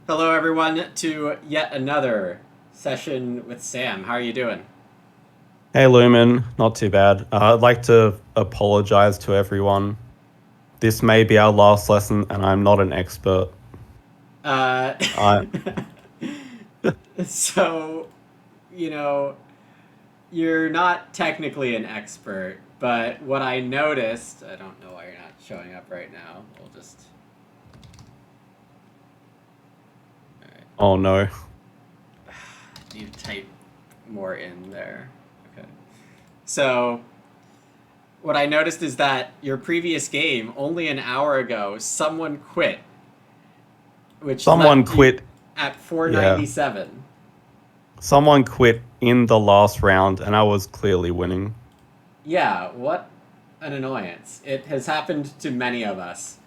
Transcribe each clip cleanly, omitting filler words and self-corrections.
Hello, everyone, to yet another session with Sam. How are you doing? Hey Lumen, not too bad. I'd like to apologize to everyone. This may be our last lesson, and I'm not an expert. Uh, I so, you know, you're not technically an expert, but what I noticed, I don't know why you're not showing up right now. We'll just. All right. oh no. Need to type more in there. Okay. So, what I noticed is that your previous game, only an hour ago, someone quit, which Someone left you quit. at Yeah, 497. someone quit in the last round, and I was clearly winning. Yeah, what an annoyance. It has happened to many of us,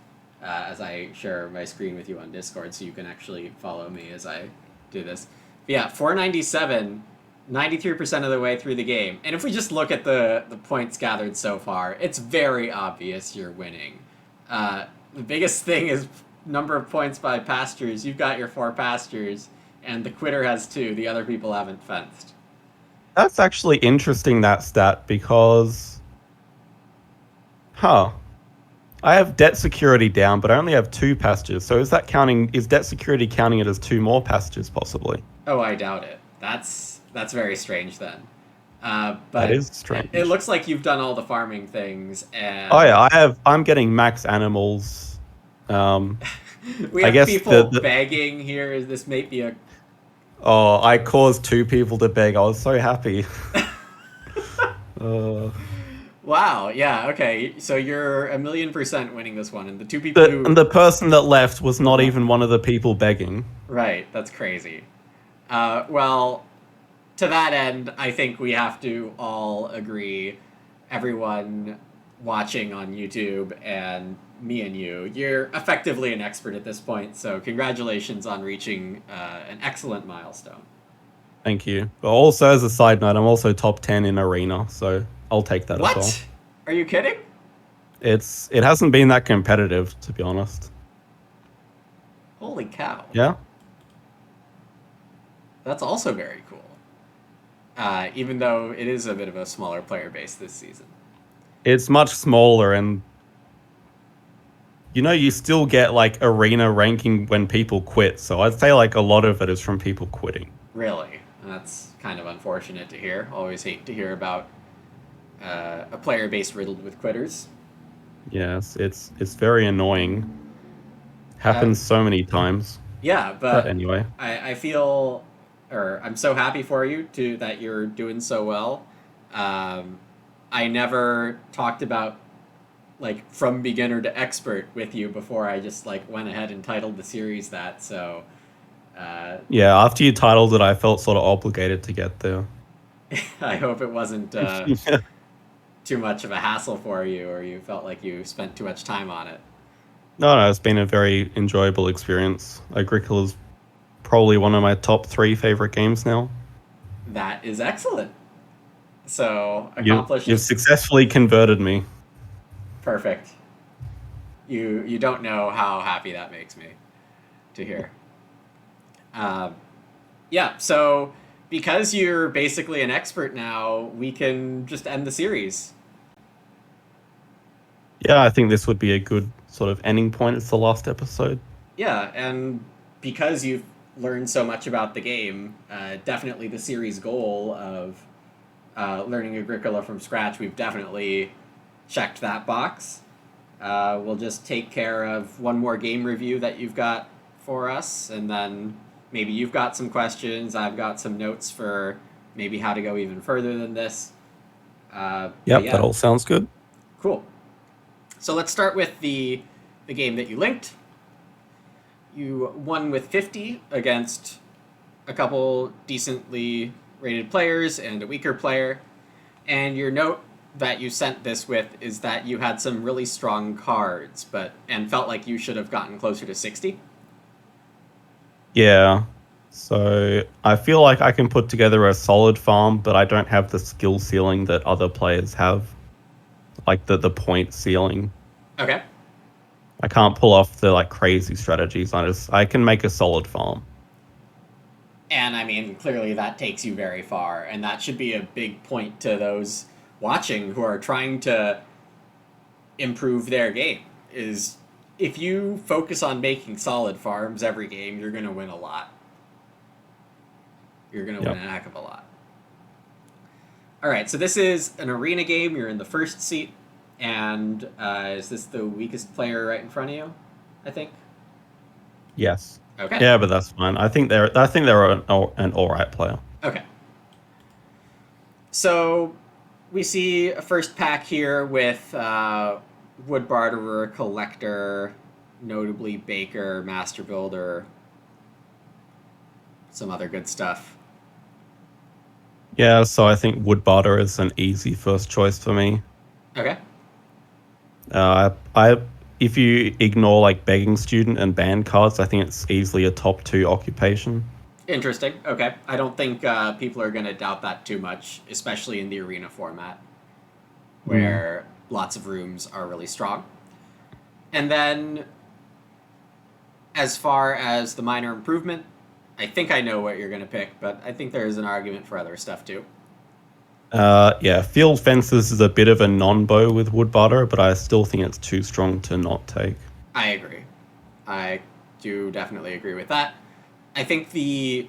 as I share my screen with you on Discord so you can actually follow me as I do this. But yeah, 497, 93% of the way through the game. And if we just look at the points gathered so far, it's very obvious you're winning. The biggest thing is number of points by pastures. You've got your four pastures, and the quitter has two. The other people haven't fenced. That's actually interesting, that stat, because, huh, I have debt security down, but I only have two pastures. So is debt security counting it as two more pastures, possibly? Oh, I doubt it. That's very strange then. That But is it strange. looks like you've done all the farming things, Oh and yeah, I'm getting max animals. Um, we I have guess people begging here. This may be a. Oh, I caused two people to beg. I was so happy. Uh, Wow. Yeah. Okay. So you're 1,000,000% winning this one, and the two people and the person that left was who not left. even one of the people begging. Right. That's crazy. Well, to that end, I think we have to all agree, everyone watching on YouTube and me and you're effectively an expert at this point. So congratulations on reaching an excellent milestone. Thank you. But also, as a side note, I'm also top 10 in arena, so I'll take that as well. What? Are you kidding? It hasn't been that competitive, to be honest. Holy cow! Yeah. That's also very cool. Even though it is a bit of a smaller player base this season. It's much smaller, and you still get like arena ranking when people quit. So I'd say like a lot of it is from people quitting. Really, that's kind of unfortunate to hear. Always hate to hear about a player base riddled with quitters. Yes, it's very annoying. Uh, Happens so many times. Yeah, But but anyway. I feel, or I'm so happy for you to that you're doing so well. Um, I never talked about like from beginner to expert with you before. I just like went ahead and titled the series that. So uh, Yeah, after you titled it, I felt sort of obligated to get there. I hope it wasn't too much of a hassle for you, or you felt like you spent too much time on it. No, no, it's been a very enjoyable experience. Agricola is probably one of my top three favorite games now. That is excellent. So accomplished. You've successfully converted me. Perfect. You don't know how happy that makes me to hear. Um, yeah, so because you're basically an expert now, we can just end the series. Yeah, I think this would be a good sort of ending point. It's the last episode. Yeah, and because you've learned so much about the game, definitely the series goal of learning Agricola from scratch, we've definitely checked that box. We'll just take care of one more game review that you've got for us, and then maybe you've got some questions. I've got some notes for maybe how to go even further than this. But Yep, that yeah, all sounds good. cool. So let's start with the game that you linked. You won with 50 against a couple decently rated players and a weaker player. And your note that you sent this with is that you had some really strong cards, but and felt like you should have gotten closer to 60. Yeah. So I feel like I can put together a solid farm, but I don't have the skill ceiling that other players have, like the point ceiling. Okay. I can't pull off the like crazy strategies. I can make a solid farm. And I mean, clearly that takes you very far, and that should be a big point to those watching who are trying to improve their game. Is if you focus on making solid farms every game, you're going to win a lot. You're going to win a heck of a lot. All right, so this is an arena game. You're in the first seat, and is this the weakest player right in front of you? I think. Yes. Okay. Yeah, but that's fine. I think they're an all right player. Okay. So we see a first pack here with Wood Barterer, Collector, notably Baker, Master Builder, some other good stuff. Yeah, so I think Wood Barter is an easy first choice for me. Okay. If you ignore like Begging Student and band cards, I think it's easily a top 2 occupation. Interesting. Okay. I don't think people are going to doubt that too much, especially in the arena format, where lots of rooms are really strong. And then, as far as the minor improvement, I think I know what you're going to pick, but I think there is an argument for other stuff too. Yeah, Field Fences is a bit of a non-bow with Wood Barter, but I still think it's too strong to not take. I agree. I do definitely agree with that. I think the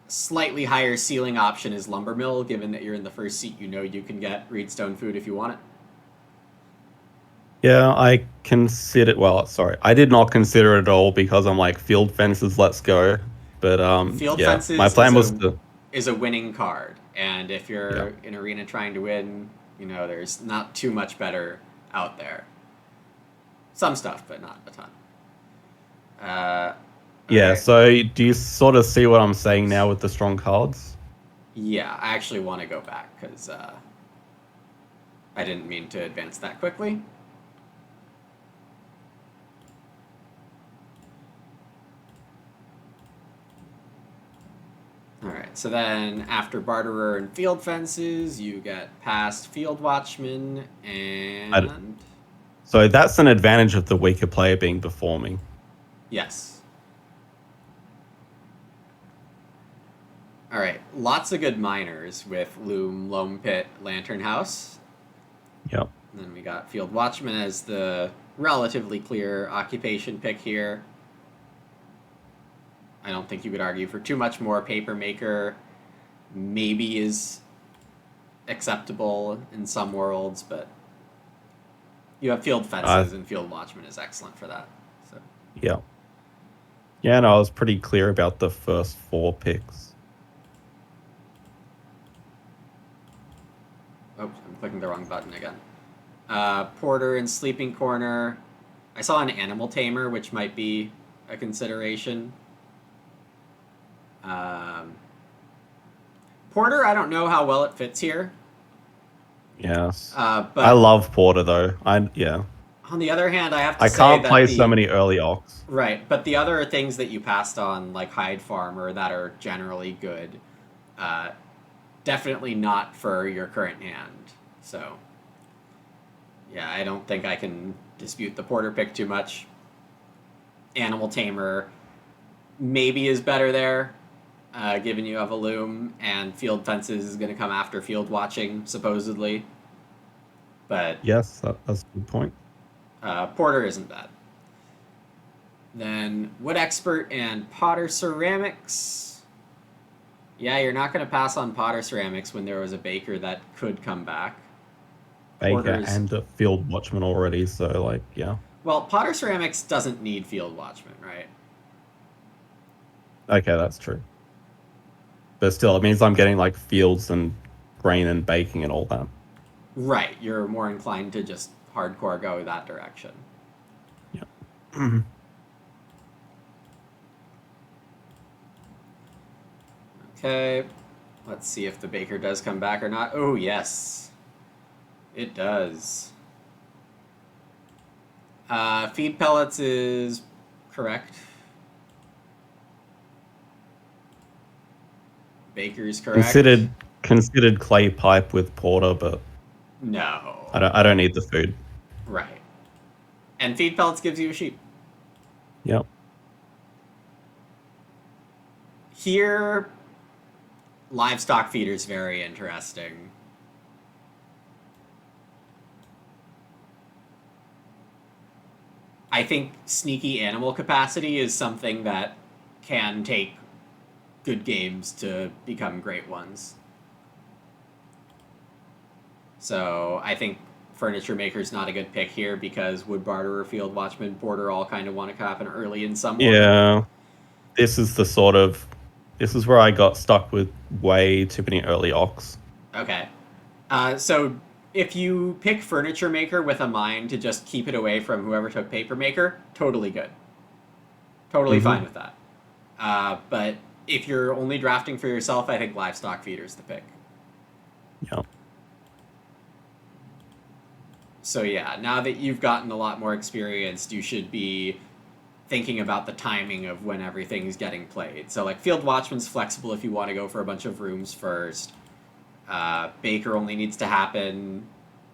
slightly higher ceiling option is Lumber Mill, given that you're in the first seat, you know you can get Reedstone food if you want it. Yeah, I consider. Well, sorry, I did not consider it at all because I'm like Field Fences, let's go. But Field yeah, Fences my plan was to. Is a winning card, and if you're in arena trying to win, you know there's not too much better out there. Some stuff, but not a ton. Yeah, right. so do you sort of see what I'm saying now with the strong cards? Yeah, I actually want to go back because I didn't mean to advance that quickly. Alright, so then after Barterer and Field Fences, you get past Field Watchman and... So that's an advantage of the weaker player being before me. Yes. Alright, lots of good miners with Loom, Loam Pit, Lantern House. Yep. And then we got Field Watchman as the relatively clear occupation pick here. I don't think you could argue for too much more. Papermaker maybe is acceptable in some worlds, but you have Field Fences and Field Watchman is excellent for that. So yeah. Yeah, no, I was pretty clear about the first 4 picks. Oh, I'm clicking the wrong button again. Porter and Sleeping Corner. I saw an Animal Tamer, which might be a consideration. Porter, I don't know how well it fits here. Yes. But I love Porter though. On the other hand, I have to I say can't that play so many early Ox. Right, but the other things that you passed on, like Hide Farmer, that are generally good, definitely not for your current hand. So, yeah, I don't think I can dispute the Porter pick too much. Animal Tamer maybe is better there, given you have a Loom, and Field Fences is going to come after Field Watching, supposedly. But yes, that's a good point. Porter isn't bad. Then Wood Expert and Potter Ceramics. Yeah, you're not going to pass on Potter Ceramics when there was a Baker that could come back. Baker and a Field Watchman already, so like, yeah. Well, Potter Ceramics doesn't need Field Watchman, right? Okay, that's true. But still, it means I'm getting like fields and grain and baking and all that. Right, you're more inclined to just hardcore go that direction. Yeah. Okay, let's see if the Baker does come back or not. Oh, yes. It does. Feed pellets is correct. Baker's correct. Considered clay pipe with Porter, but no. I don't need the food. Right. And feed pellets gives you a sheep. Yep. Here, livestock feeder is very interesting. I think sneaky animal capacity is something that can take good games to become great ones. So I think Furniture Maker's not a good pick here because Wood Barterer, Field Watchman, Border all kind of want to happen early in some order. Yeah. This is where I got stuck with way too many early ox. Okay. So if you pick Furniture Maker with a mind to just keep it away from whoever took Paper Maker, totally good. Totally fine with that. But if you're only drafting for yourself, I think Livestock Feeder's the pick. Yeah. So yeah, now that you've gotten a lot more experienced, you should be thinking about the timing of when everything's getting played. So like Field Watchman's flexible if you want to go for a bunch of rooms first. Baker only needs to happen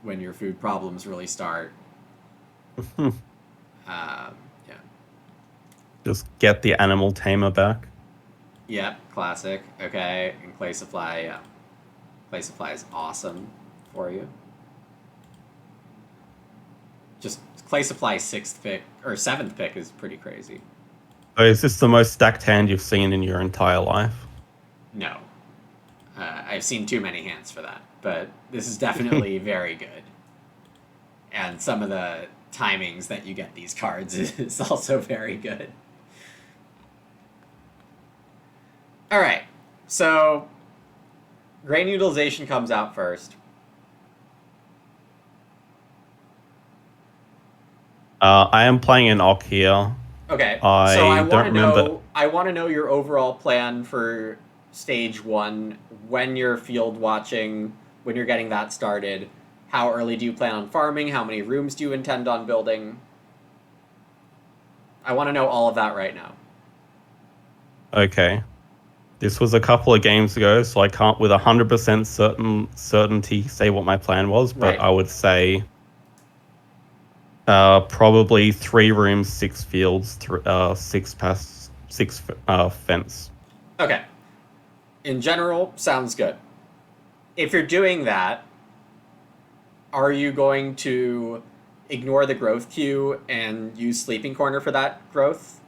when your food problems really start. Yeah. Just get the animal tamer back. Yep, classic. Okay, and Clay Supply, yeah. Clay Supply is awesome for you. Just Clay Supply 6th pick, or 7th pick is pretty crazy. So is this the most stacked hand you've seen in your entire life? No. I've seen too many hands for that, but this is definitely very good. And some of the timings that you get these cards is also very good. All right, so grain utilization comes out first. I am playing an Ock here. Okay, I so I don't want to know. remember- I want to know your overall plan for stage 1 when you're field watching, when you're getting that started. How early do you plan on farming? How many rooms do you intend on building? I want to know all of that right now. Okay. This was a couple of games ago, so I can't with 100% certainty say what my plan was, but Right. I would say probably 3 rooms, 6 fields, 6 fence. Okay. In general, sounds good. If you're doing that, are you going to ignore the growth queue and use Sleeping Corner for that growth?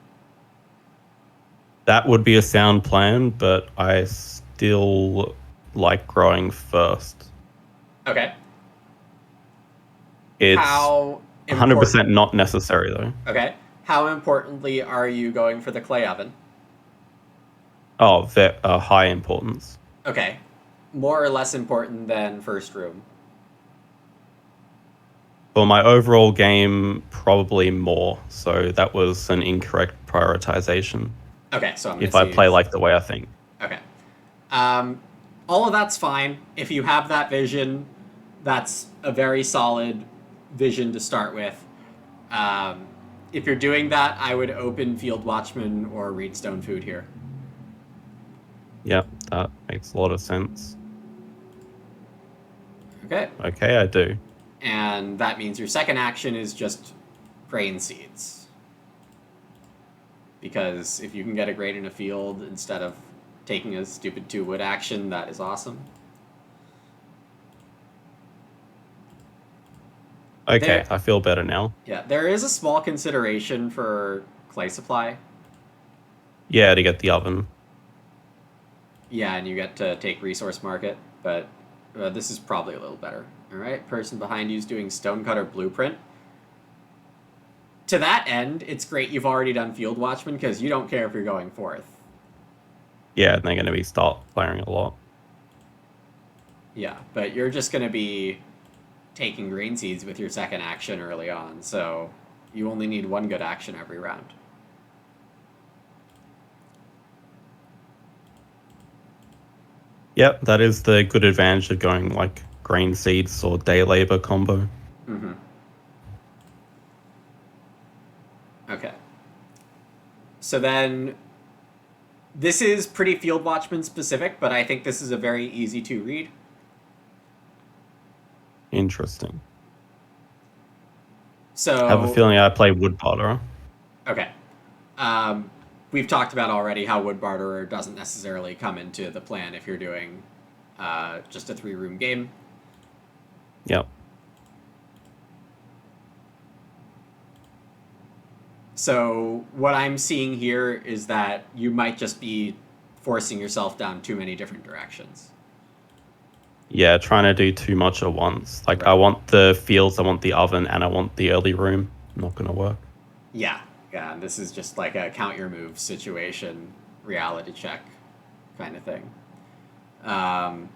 That would be a sound plan, but I still like growing first. Okay. It's How 100% not necessary, though. Okay. How importantly are you going for the clay oven? Oh, high importance. Okay. More or less important than first room? For my overall game, probably more. So that was an incorrect prioritization. Okay, so I'm gonna If I see- play like the way I think. Okay. All of that's fine. If you have that vision, that's a very solid vision to start with. If you're doing that, I would open Field Watchman or Reedstone Food here. Yep, that makes a lot of sense. Okay. Okay, I do. And that means your second action is just grain seeds. Because if you can get a grain in a field instead of taking a stupid 2-wood action, that is awesome. Okay, I feel better now. Yeah, there is a small consideration for clay supply. Yeah, to get the oven. Yeah, and you get to take resource market, but this is probably a little better. All right, person behind you is doing stonecutter blueprint. To that end, it's great you've already done Field Watchman because you don't care if you're going fourth. Yeah, and they're going to start firing a lot. Yeah, but you're just going to be taking grain seeds with your second action early on, so you only need one good action every round. Yep, that is the good advantage of going like grain seeds or day labor combo. Mm-hmm. Okay. So then, this is pretty Field Watchman specific, but I think this is a very easy to read. Interesting. I have a So, feeling I play wood barterer. okay. Um, we've talked about already how Wood Barterer doesn't necessarily come into the plan if you're doing just a 3-room game. Yep. So, what I'm seeing here is that you might just be forcing yourself down too many different directions. Yeah, trying to do too much at once. Like, I Right. want the fields, I want the oven, and I want the early room. Not gonna work. Yeah. Yeah. And this is just like a count your moves situation, reality check kind of thing. Um,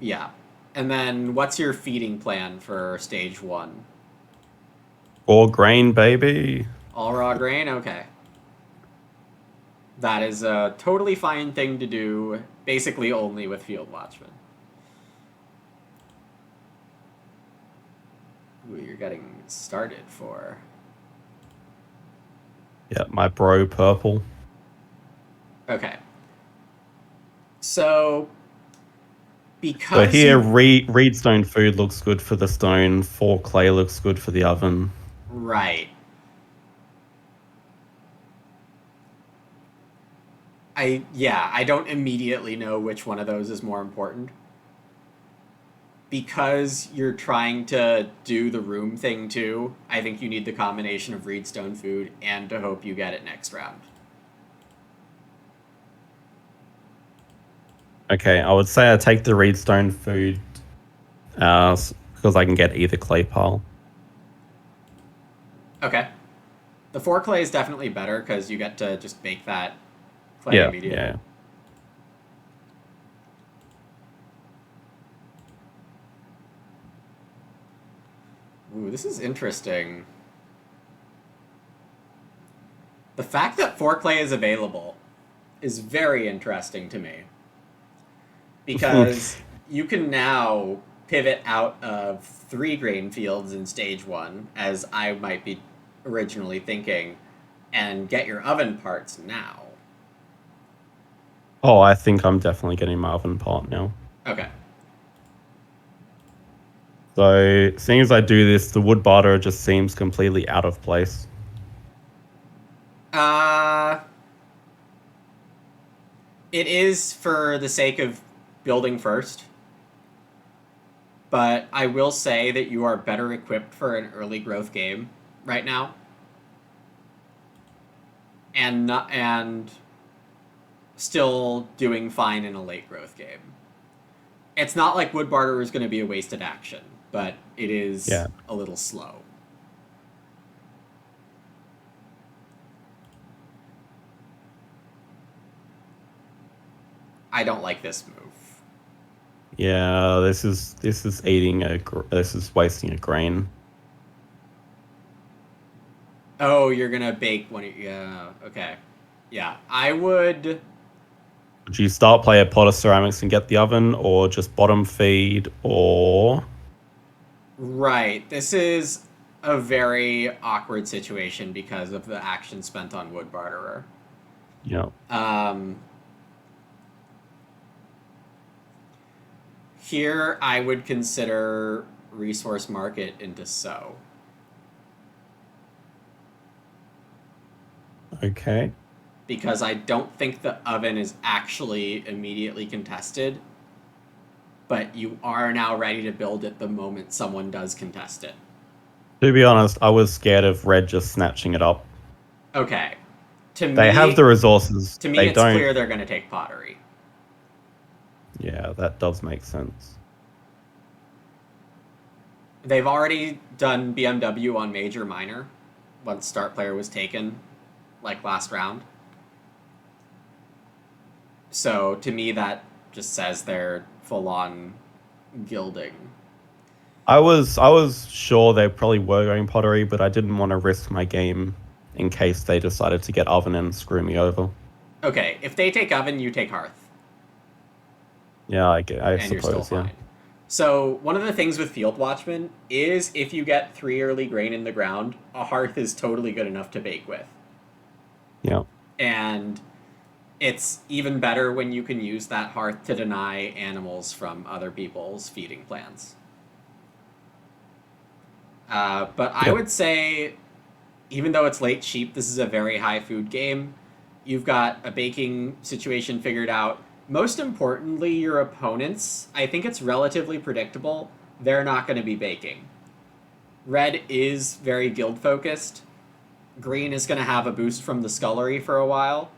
yeah. And then what's your feeding plan for stage one? Or grain, baby. All raw grain? Okay. That is a totally fine thing to do, basically only with Field Watchmen. Ooh, you're getting started for. Yeah, my bro purple. Okay. So, So because here, you. reedstone food looks good for the stone. 4 clay looks good for the oven. Right. I don't immediately know which one of those is more important. Because you're trying to do the room thing too, I think you need the combination of Reedstone food and to hope you get it next round. Okay, I would say I take the reedstone food because I can get either clay pile. Okay. The 4 clay is definitely better because you get to just bake that clay Yeah, immediately. yeah. Ooh, this is interesting. The fact that 4 clay is available is very interesting to me because you can now pivot out of 3 grain fields in stage one, as I might be originally thinking, and get your oven parts now. Oh, I think I'm definitely getting my oven pot now. Okay. So, seeing as I do this, the wood barter just seems completely out of place. Uh, it is for the sake of building first, but I will say that you are better equipped for an early growth game right now, and still doing fine in a late growth game. It's not like Wood Barter is going to be a wasted action, but it is Yeah. a little slow. I don't like this move. Yeah, this is eating this is wasting a grain. Oh, you're gonna bake one. Yeah. Okay. Yeah. I would. Would you start play a pot of ceramics and get the oven, or just bottom feed, or Right. This is a very awkward situation because of the action spent on Wood Barterer. you know? Um, Here, I would consider Resource Market into So. Okay. Because I don't think the oven is actually immediately contested, but you are now ready to build it the moment someone does contest it. To be honest, I was scared of red just snatching it up. Okay. To They have the me, resources. to me, They it's don't. clear they're going to take pottery. Yeah, that does make sense. They've already done BMW on major minor once start player was taken, like last round. So to me, that just says they're full on gilding. I was sure they probably were going pottery, but I didn't want to risk my game in case they decided to get oven and screw me over. Okay, if they take oven, you take hearth, Yeah, I and you're still suppose, yeah. fine. So one of the things with Field Watchmen is if you get 3 early grain in the ground, a hearth is totally good enough to bake with. Yeah. And it's even better when you can use that hearth to deny animals from other people's feeding plans. But I Yep. would say, even though it's late sheep, this is a very high food game. You've got a baking situation figured out. Most importantly, your opponents, I think it's relatively predictable. They're not going to be baking. Red is very guild focused. Green is going to have a boost from the scullery for a while.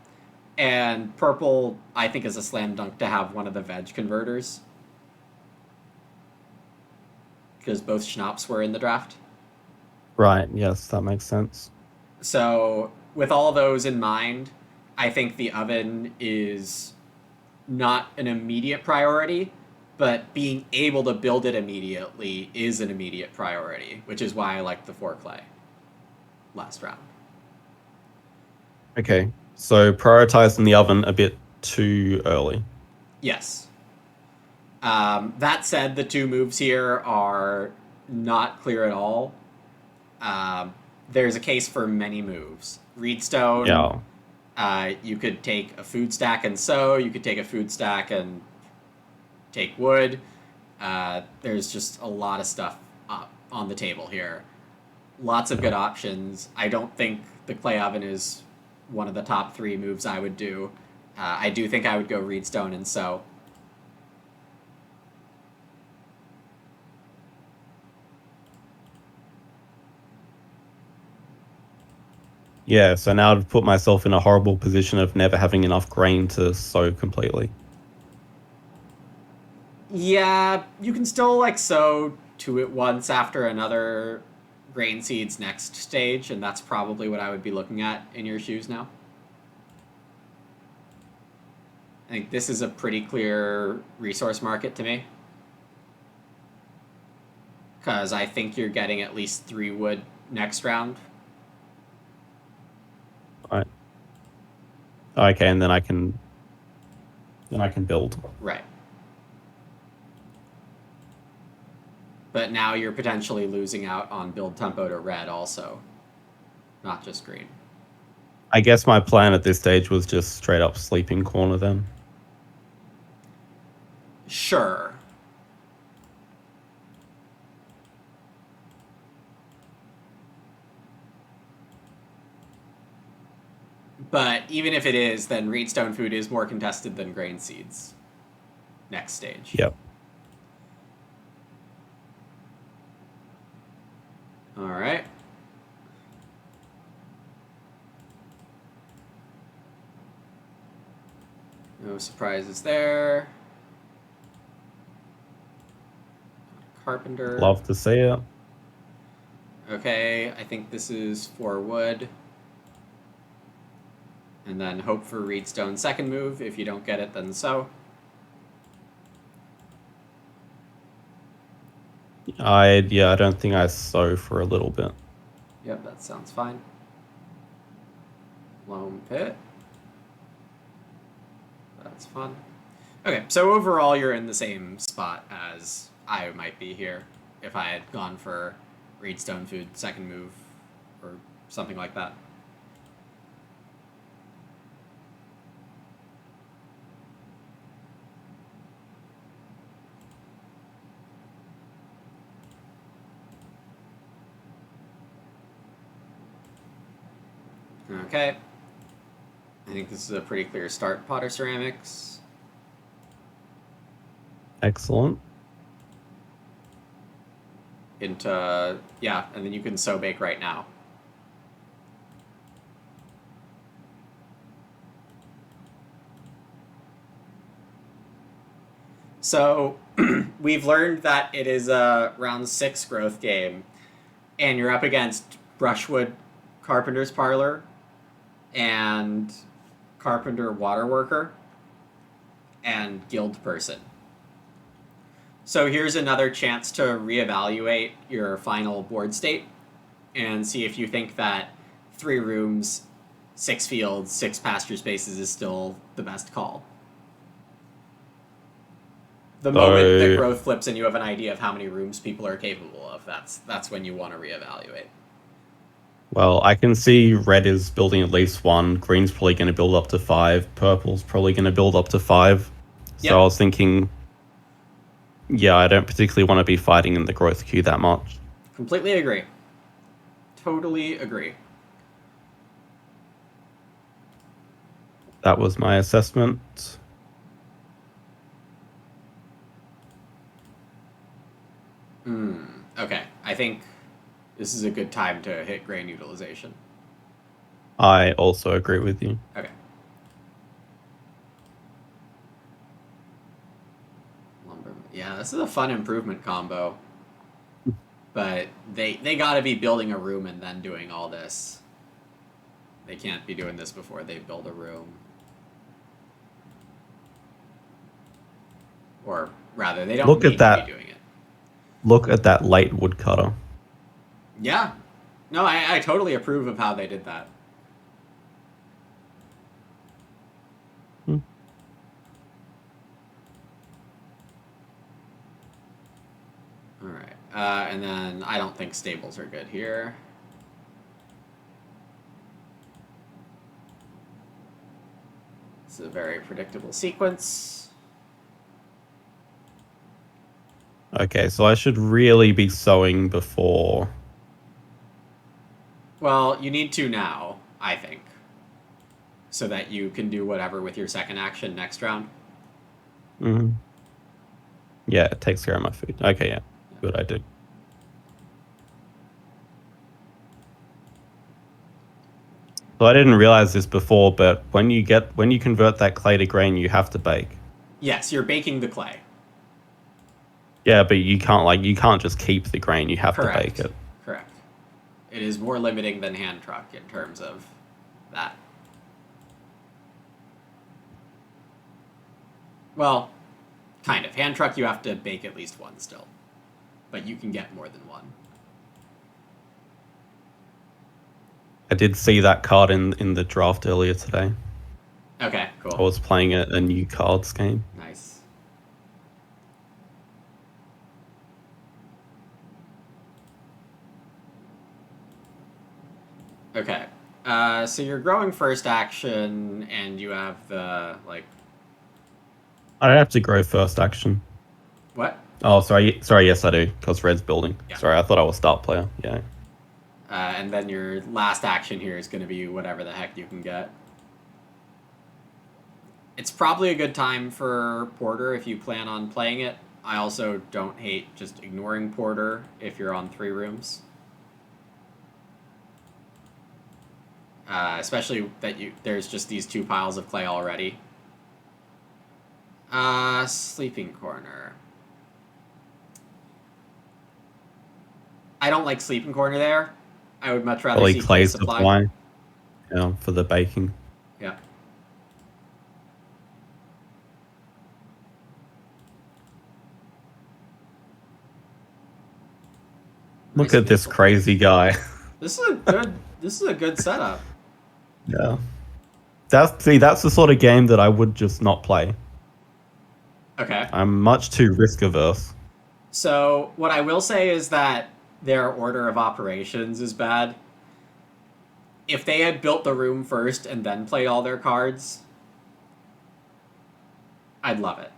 And purple, I think, is a slam dunk to have one of the veg converters. Because both schnapps were in the draft. Right. Yes, that makes sense. So, with all those in mind, I think the oven is not an immediate priority, but being able to build it immediately is an immediate priority, which is why I like the 4 clay last round. Okay. So prioritizing the oven a bit too early. Yes. That said, the 2 moves here are not clear at all. There's a case for many moves. Reedstone, Yeah. you could take a food stack and sow. You could take a food stack and take wood. There's just a lot of stuff up on the table here. Lots of Yeah. good options. I don't think the clay oven is one of the top 3 moves I would do. I do think I would go Reedstone and sow. Yeah. So now I've put myself in a horrible position of never having enough grain to sow completely. Yeah, you can still like sow 2 at once after another grain seeds next stage, and that's probably what I would be looking at in your shoes now. I think this is a pretty clear resource market to me. Because I think you're getting at least 3 wood next round. Right. Okay, and then I can build. Right. But now you're potentially losing out on build tempo to red also, not just green. I guess my plan at this stage was just straight up sleeping corner then. Sure. But even if it is, then Reedstone food is more contested than grain seeds. Next stage. Yep. All right. No surprises there. Carpenter. Love to see it. Okay, I think this is for wood. And then hope for Reedstone second move. If you don't get it, then so. I don't think I sow for a little bit. Yep, that sounds fine. Loam pit. That's fun. Okay, so overall you're in the same spot as I might be here if I had gone for Reedstone food second move or something like that. Okay. I think this is a pretty clear start, Potter Ceramics. Excellent. Into, yeah, and then you can sow bake right now. So we've learned that it is a round 6 growth game, and you're up against Brushwood Carpenter's Parlor and Carpenter Waterworker and Guild Person. So here's another chance to reevaluate your final board state and see if you think that 3 rooms, 6 fields, 6 pasture spaces is still the best call. The moment that growth flips and you have an idea of how many rooms people are capable of, that's when you want to reevaluate. Well, I can see red is building at least 1. Green's probably going to build up to 5. Purple's probably going to build up to 5. So Yep. I was thinking, I don't particularly want to be fighting in the growth queue that much. Completely agree. Totally agree. That was my assessment. Okay, I think this is a good time to hit grain utilization. I also agree with you. Okay. Lumber. Yeah, this is a fun improvement combo. But they got to be building a room and then doing all this. They can't be doing this before they build a room. Or rather, they don't Look need at to be that. doing it. Look at that late woodcutter. Yeah. No, I totally approve of how they did that. Hmm. All right. And then I don't think stables are good here. It's a very predictable sequence. Okay, so I should really be sowing before. Well, you need to now, I think, so that you can do whatever with your second action next round. Mm-hmm. Yeah, it takes care of my food. Okay, yeah. Good, I do. So I didn't realize this before, but when you convert that clay to grain, you have to bake. Yes, you're baking the clay. Yeah, but you can't just keep the grain. You have to bake Correct. it. Correct. It is more limiting than hand truck in terms of that. Well, kind of. Hand truck, you have to bake at least one still, but you can get more than one. I did see that card in the draft earlier today. Okay, cool. I was playing a new cards game. Nice. Okay. So you're growing first action, and you have the, like... I don't have to grow first action. What? Oh, sorry, yes I do, because red's building. Yeah. Sorry, I thought I was start player. Yeah. And then your last action here is going to be whatever the heck you can get. It's probably a good time for Porter if you plan on playing it. I also don't hate just ignoring Porter if you're on 3 rooms. Especially that there's just these 2 piles of clay already. Sleeping corner. I don't like sleeping corner there. I would much rather Probably see clay clay supply. Yeah, for the baking. Yeah. Look Nice at this physical. crazy guy. This is a good setup. Yeah. That's the sort of game that I would just not play. Okay. I'm much too risk averse. So what I will say is that their order of operations is bad. If they had built the room first and then played all their cards, I'd love it.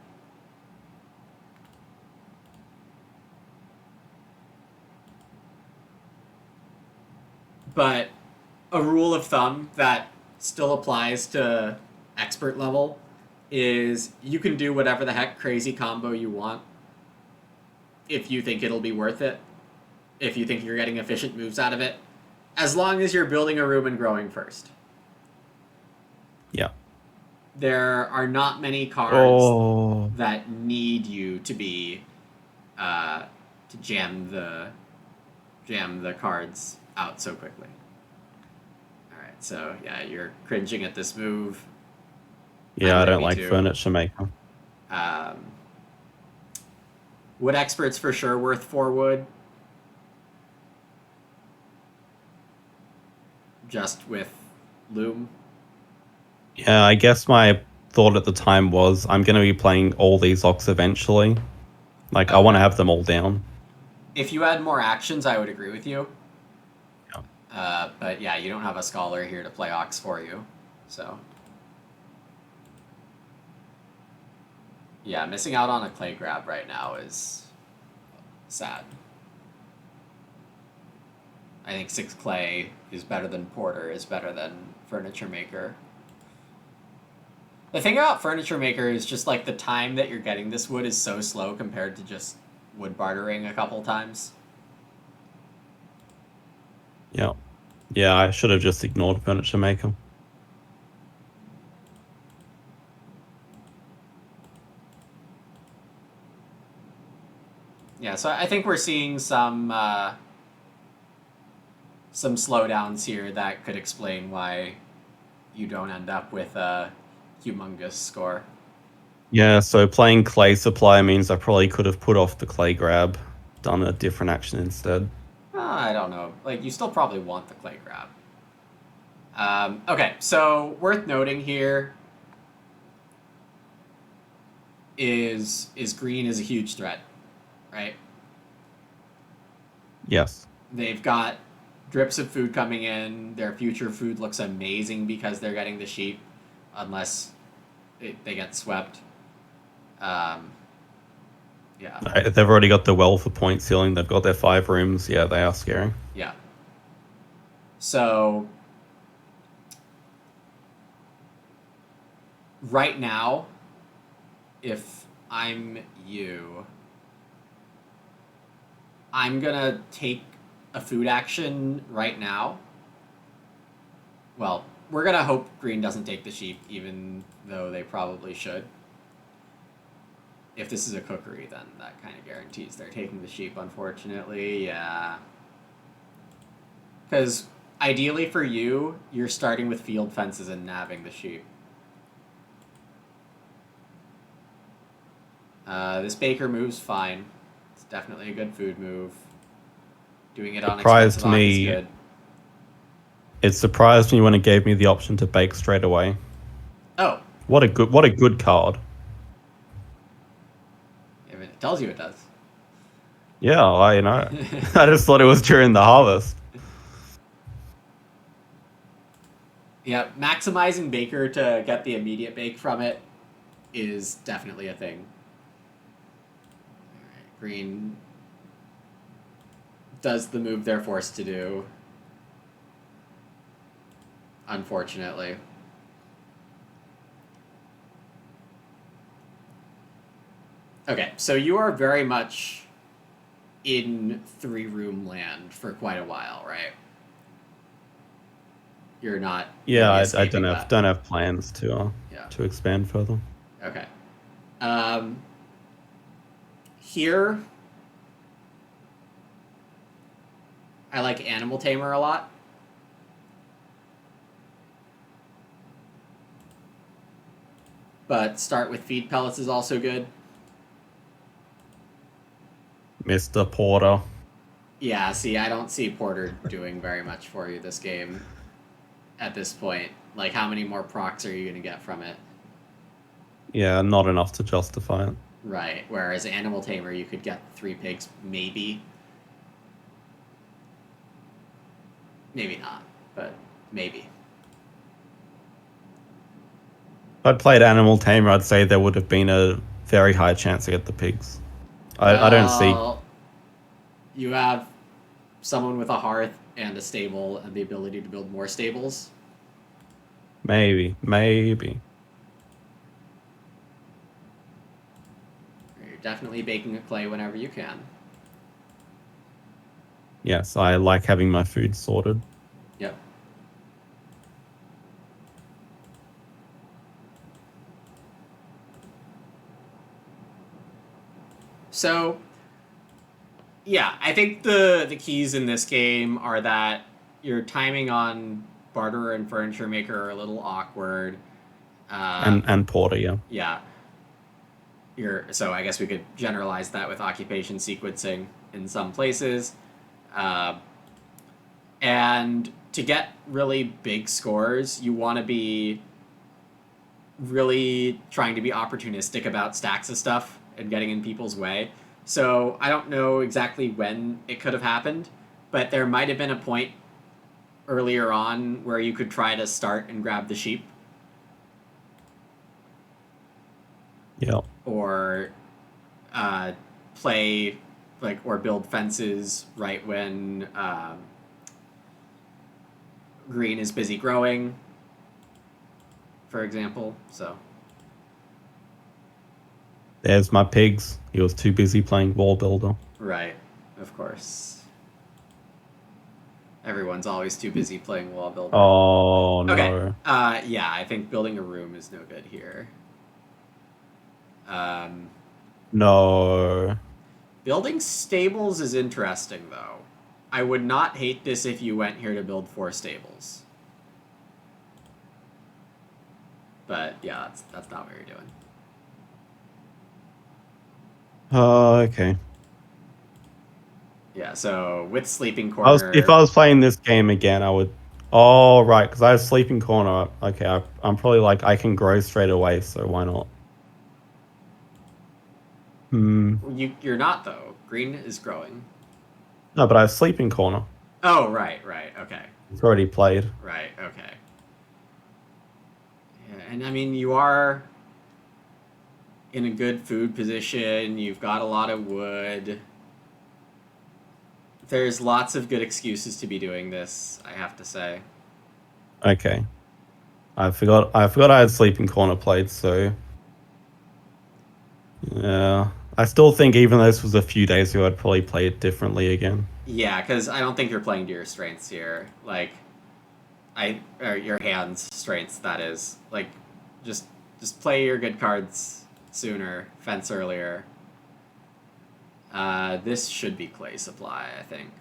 But a rule of thumb that still applies to expert level is you can do whatever the heck crazy combo you want if you think it'll be worth it, if you think you're getting efficient moves out of it, as long as you're building a room and growing first. Yeah. There are not many cards Oh. that need you to be to jam the cards out so quickly. Alright, so yeah, you're cringing at this move. Yeah, I'm I don't ready like to. furniture maker. Wood expert's for sure worth 4 wood. Just with loom. Yeah, I guess my thought at the time was I'm going to be playing all these Ox eventually. Like, I want to have them all down. If you had more actions, I would agree with you. Yeah. But yeah, you don't have a scholar here to play Ox for you. So. Yeah, missing out on a clay grab right now is sad. I think 6 clay is better than porter, is better than furniture maker. The thing about furniture maker is just like the time that you're getting this wood is so slow compared to just wood bartering a couple times. Yeah. Yeah, I should have just ignored furniture maker. Yeah, so I think we're seeing some slowdowns here that could explain why you don't end up with a humongous score. Yeah, so playing clay supply means I probably could have put off the clay grab, done a different action instead. I don't know. Like, you still probably want the clay grab. Okay, so worth noting here is green is a huge threat, right? Yes. They've got drips of food coming in. Their future food looks amazing because they're getting the sheep, unless they get swept. Um, yeah. They've already got the well for point ceiling. They've got their 5 rooms. Yeah, they are scary. Yeah. So right now, if I'm you, I'm gonna take a food action right now. Well, we're gonna hope green doesn't take the sheep, even though they probably should. If this is a cookery, then that kind of guarantees they're taking the sheep, unfortunately. Yeah. Because ideally for you, you're starting with field fences and nabbing the sheep. This baker move's fine. It's definitely a good food move. Doing it on expensive ox is good. It surprised me when it gave me the option to bake straight away. Oh. What a good card. If it tells you it does. Yeah, I just thought it was during the harvest. Yeah, maximizing baker to get the immediate bake from it is definitely a thing. Alright, green does the move they're forced to do. Unfortunately. Okay, so you are very much in 3-room land for quite a while, right? You're not. Yeah, really I escaping don't have plans to expand further. Okay. Here, I like Animal Tamer a lot. But start with feed pellets is also good. Mr. Porter. Yeah, see, I don't see Porter doing very much for you this game at this point. Like, how many more procs are you going to get from it? Yeah, not enough to justify it. Right, whereas Animal Tamer, you could get 3 pigs, maybe. Maybe not, but maybe. If I'd played Animal Tamer, I'd say there would have been a very high chance to get the pigs. I don't see... You have someone with a hearth and a stable and the ability to build more stables. Maybe. You're definitely baking a clay whenever you can. Yes, I like having my food sorted. Yep. So, yeah, I think the keys in this game are that your timing on barter and furniture maker are a little awkward. And Porter, yeah. Yeah. So I guess we could generalize that with occupation sequencing in some places. And to get really big scores, you want to be really trying to be opportunistic about stacks of stuff and getting in people's way. So I don't know exactly when it could have happened, but there might have been a point earlier on where you could try to start and grab the sheep. Yeah. Or play, like, or build fences right when green is busy growing, for example. So There's my pigs. He was too busy playing wall builder. right, of course. Everyone's always too busy playing wall builder. Oh Okay. no. Yeah, I think building a room is no good here. No. Building stables is interesting, though. I would not hate this if you went here to build 4 stables. But yeah, that's not what you're doing. Okay. Yeah, so with sleeping If corner, I was playing this game again, I would. Oh right, because I have sleeping corner. Okay, I'm probably like I can grow straight away, so why not? Hmm. you're not though. Green is growing. No, but I have sleeping corner. Oh, right, okay. It's already played. Right, okay. Yeah, and I mean, you are in a good food position. You've got a lot of wood. There's lots of good excuses to be doing this, I have to say. Okay. I forgot I had sleeping corner played, so yeah. I still think even though this was a few days ago, I'd probably play it differently again. Yeah, because I don't think you're playing to your strengths here. Like, or your hands' strengths, that is. Like, just play your good cards sooner, fence earlier. This should be clay supply, I think.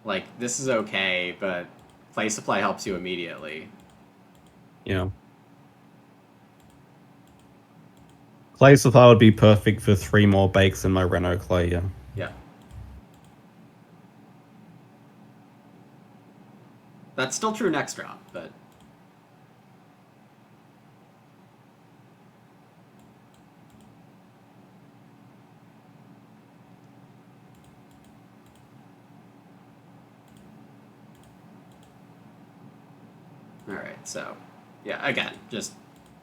Like, this is okay, but clay supply helps you immediately. Yeah. Clay supply would be perfect for 3 more bakes in my Renault clay, yeah. Yeah. That's still true next drop, but alright, so yeah, again, just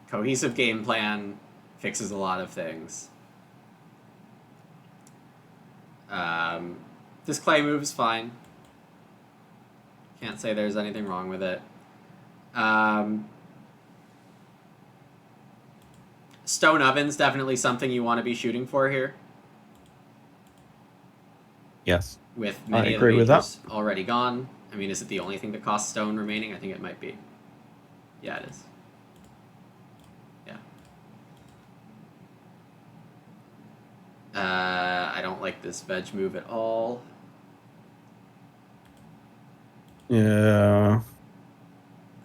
cohesive game plan fixes a lot of things. This clay move is fine. Can't say there's anything wrong with it. Stone oven's definitely something you want to be shooting for here. Yes. With I many of the agree with that. majors already gone. I mean, is it the only thing that costs stone remaining? I think it might be. Yeah, it is. Yeah. I don't like this veg move at all. Yeah.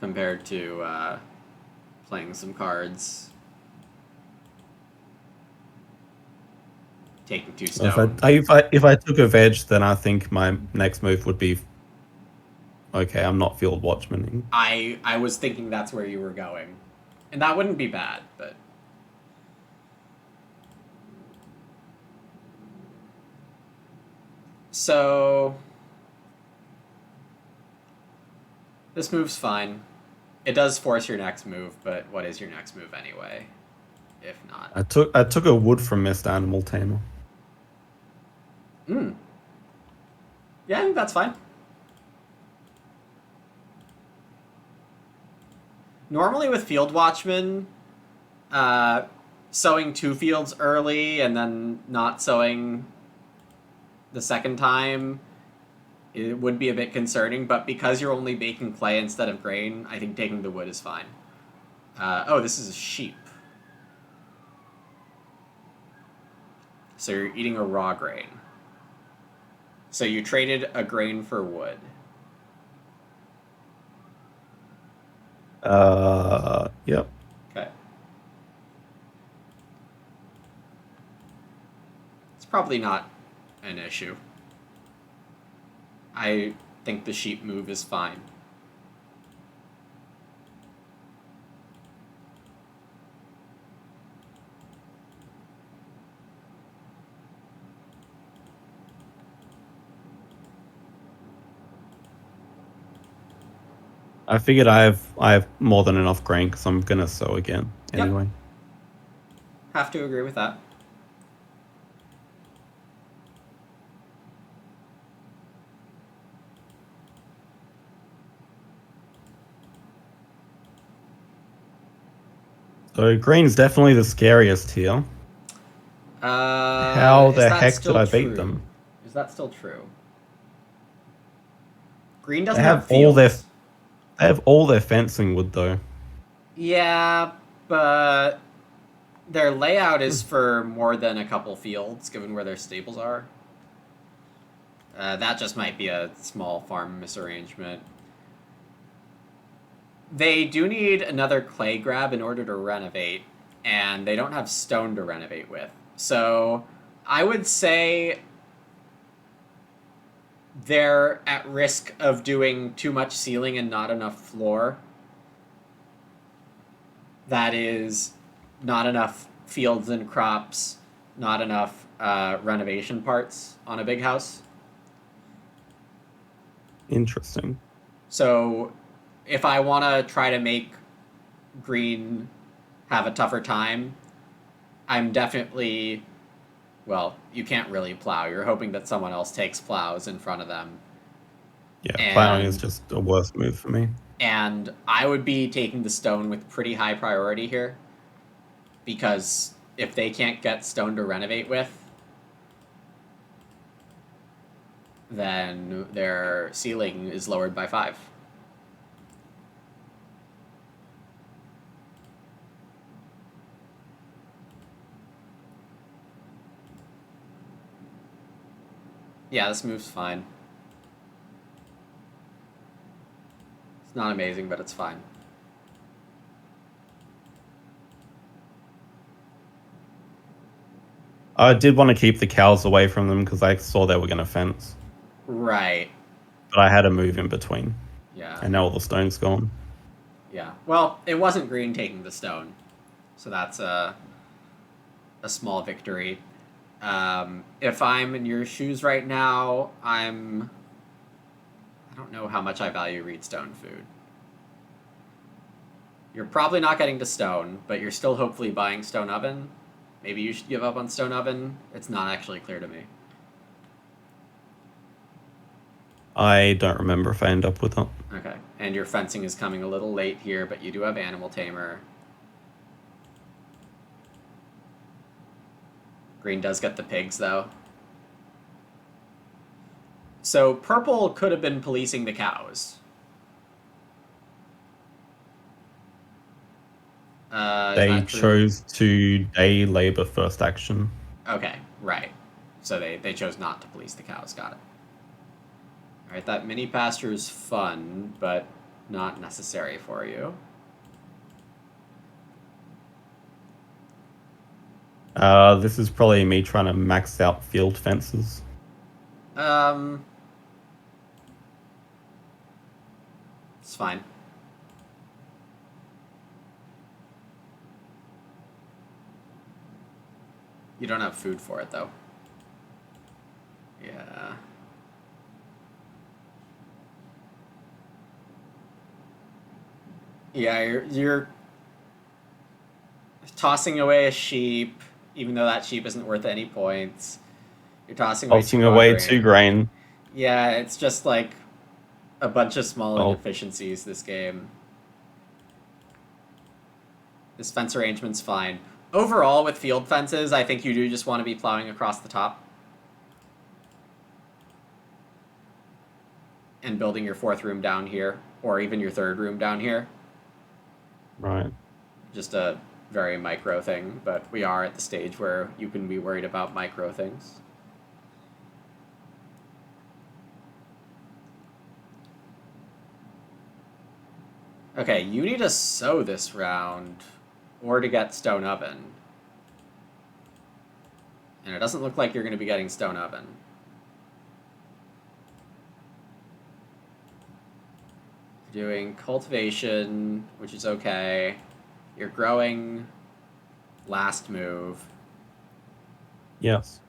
Compared to playing some cards. Taking 2 So stone. if I took a veg, then I think my next move would be okay, I'm not field watchmaning. I was thinking that's where you were going. And that wouldn't be bad, but so this move's fine. It does force your next move, but what is your next move anyway? If not. I took a wood from Mr. Animal Tamer. Yeah, I think that's fine. Normally with Field Watchman, sowing 2 fields early and then not sowing the second time, it would be a bit concerning, but because you're only baking clay instead of grain, I think taking the wood is fine. Oh, this is a sheep. So you're eating a raw grain. So you traded a grain for wood. Yep. Okay. It's probably not an issue. I think the sheep move is fine. I figured I have more than enough grain because I'm gonna sow again anyway. Yep. Have to agree with that. So green's definitely the scariest here. How Is the that heck did still I beat true? them? Is that still true? Green They doesn't have have all their fields. they have all their fencing wood though. Yeah, but their layout Hmm, is for more than a couple fields, given where their stables are. That just might be a small farm misarrangement. They do need another clay grab in order to renovate, and they don't have stone to renovate with. So I would say they're at risk of doing too much ceiling and not enough floor. That is, not enough fields and crops, not enough renovation parts on a big house. Interesting. So if I want to try to make green have a tougher time, I'm definitely, well, you can't really plow. You're hoping that someone else takes plows in front of them. Yeah, plowing is And just a worse move for me. I would be taking the stone with pretty high priority here, because if they can't get stone to renovate with, then their ceiling is lowered by 5. Yeah, this move's fine. It's not amazing, but it's fine. I did want to keep the cows away from them because I saw they were going to fence, Right. but I had a move in between, Yeah. and now all the stone's gone. Yeah. Well, it wasn't green taking the stone, so that's a small victory. If I'm in your shoes right now, I don't know how much I value reedstone food. You're probably not getting to stone, but you're still hopefully buying stone oven. Maybe you should give up on stone oven. It's not actually clear to me. I don't remember if I end up with it. Okay. And your fencing is coming a little late here, but you do have animal tamer. Green does get the pigs though. So purple could have been policing the cows. Is They that true? chose to day labor first action. Okay, right. So they chose not to police the cows. Got it. All right, that mini pasture is fun, but not necessary for you. This is probably me trying to max out field fences. Um, it's fine. You don't have food for it though. Yeah. Yeah, you're tossing away a sheep, even though that sheep isn't worth any points. You're tossing away two Tossing raw away 2 grain. grain. Yeah, it's just like a bunch of small Well, inefficiencies this game. This fence arrangement's fine. Overall, with field fences, I think you do just want to be plowing across the top and building your 4th room down here, or even your 3rd room down here. right. Just a very micro thing, but we are at the stage where you can be worried about micro things. Okay, you need to sow this round, or to get stone oven. And it doesn't look like you're going to be getting stone oven. You're doing cultivation, which is okay. You're growing last move. Yes.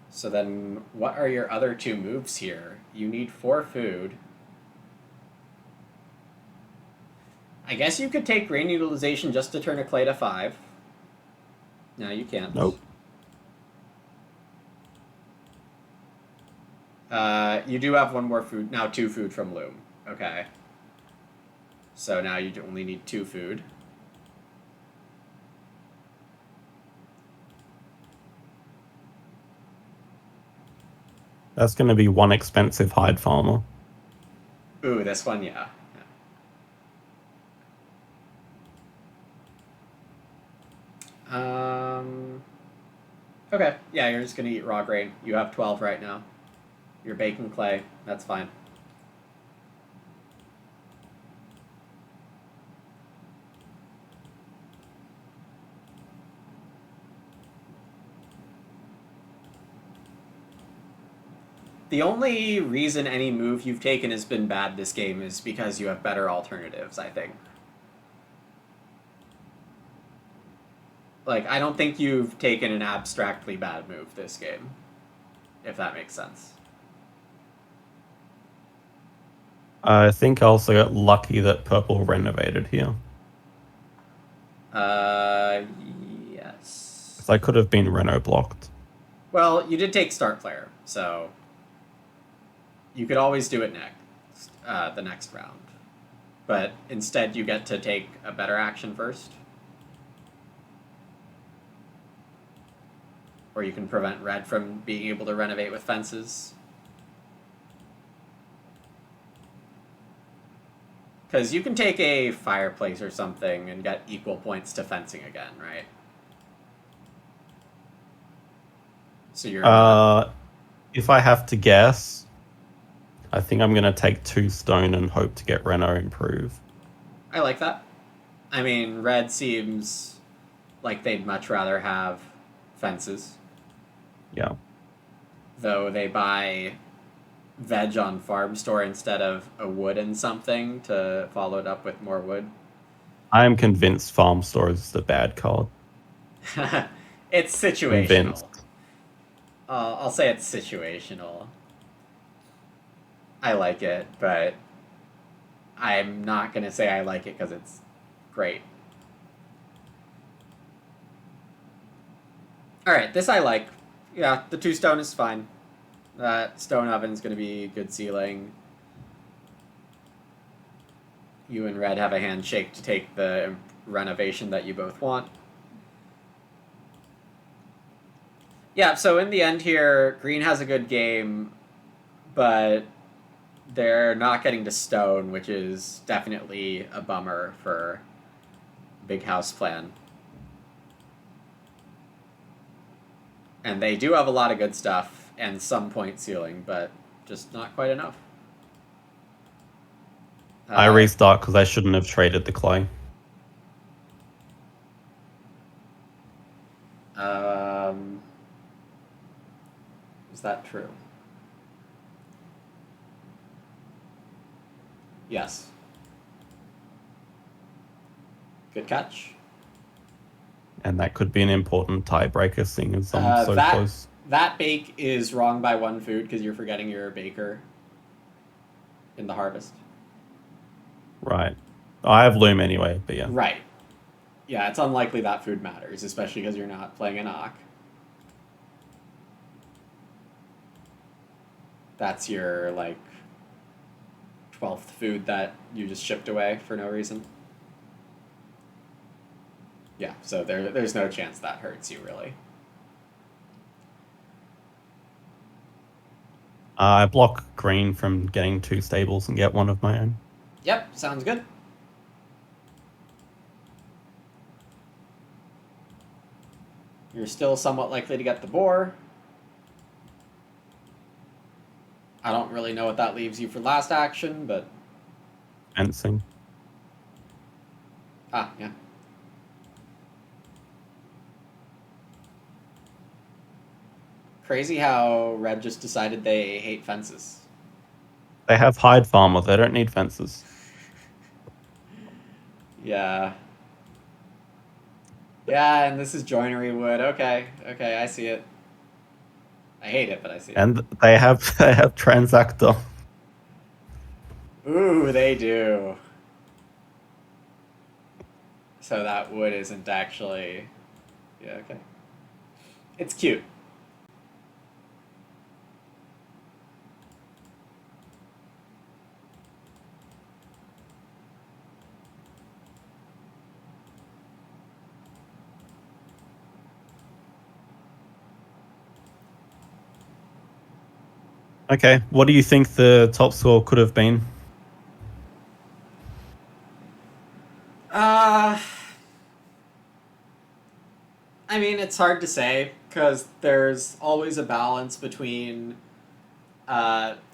So then, what are your other 2 moves here? You need 4 food. I guess you could take grain utilization just to turn a clay to 5. No, you can't. Nope. You do have 1 more food. Now 2 food from Loom. Okay. So now you only need 2 food. That's going to be one expensive hide farmer. Ooh, this one, yeah. Okay, yeah, you're just gonna eat raw grain. You have 12 right now. You're baking clay. That's fine. The only reason any move you've taken has been bad this game is because you have better alternatives, I think. Like, I don't think you've taken an abstractly bad move this game, if that makes sense. I think I also got lucky that purple renovated here. Uh, yes. Because I could have been reno blocked. Well, you did take start player, so you could always do it next, the next round. But instead, you get to take a better action first. Or you can prevent red from being able to renovate with fences. Because you can take a fireplace or something and get equal points to fencing again, right? So you're not... If I have to guess, I think I'm going to take 2 stone and hope to get reno improve. I like that. I mean, red seems like they'd much rather have fences. Yeah. Though they buy veg on farm store instead of a wood and something to follow it up with more wood. I am convinced farm store is the bad card. It's Convinced. situational. I'll say it's situational. I like it, but I'm not gonna say I like it because it's great. Alright, this I like. Yeah, the 2 stone is fine. That stone oven's gonna be good ceiling. You and red have a handshake to take the renovation that you both want. Yeah, so in the end here, green has a good game, but they're not getting to stone, which is definitely a bummer for big house plan. And they do have a lot of good stuff and some point ceiling, but just not quite enough. I restart because I shouldn't have traded the clay. Is that true? Yes. Good catch. And that could be an important tiebreaker, seeing as I'm so close. That bake is wrong by 1 food because you're forgetting you're a baker in the harvest. Right. I have loom anyway, but yeah. Right. Yeah, it's unlikely that food matters, especially because you're not playing an Ock. That's your, like, 12th food that you just shipped away for no reason. Yeah, so there's no chance that hurts you, really. I block green from getting 2 stables and get 1 of my own. Yep, sounds good. You're still somewhat likely to get the boar. I don't really know what that leaves you for last action, but... Fencing. Ah, yeah. Crazy how red just decided they hate fences. They have hide farmer. They don't need fences. Yeah. Yeah, and this is joinery wood. Okay, I see it. I hate it, but I see it. And they have transactor. Ooh, they do. So that wood isn't actually... Yeah, okay. It's cute. Okay, what do you think the top score could have been? Uh, I mean, it's hard to say because there's always a balance between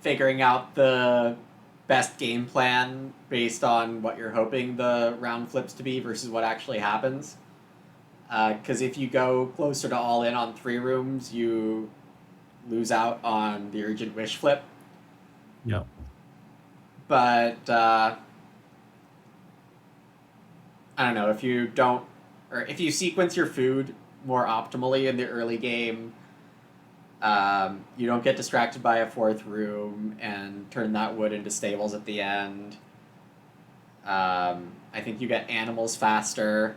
figuring out the best game plan based on what you're hoping the round flips to be versus what actually happens. Because if you go closer to all in on 3 rooms, you lose out on the urgent wish flip. Yeah. But I don't know, if you don't, or if you sequence your food more optimally in the early game, you don't get distracted by a 4th room and turn that wood into stables at the end. I think you get animals faster.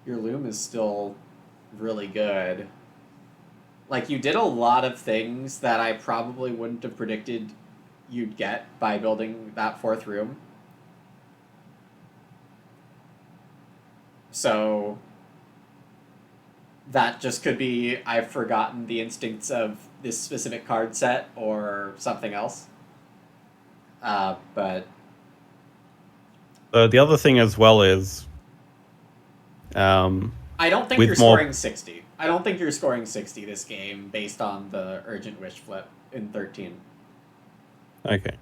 Your loom is still really good. Like, you did a lot of things that I probably wouldn't have predicted you'd get by building that 4th room. So that just could be I've forgotten the instincts of this specific card set or something else. But The other thing as well is, I don't think you're with more. scoring 60. I don't think you're scoring 60 this game based on the urgent wish flip in 13. Okay.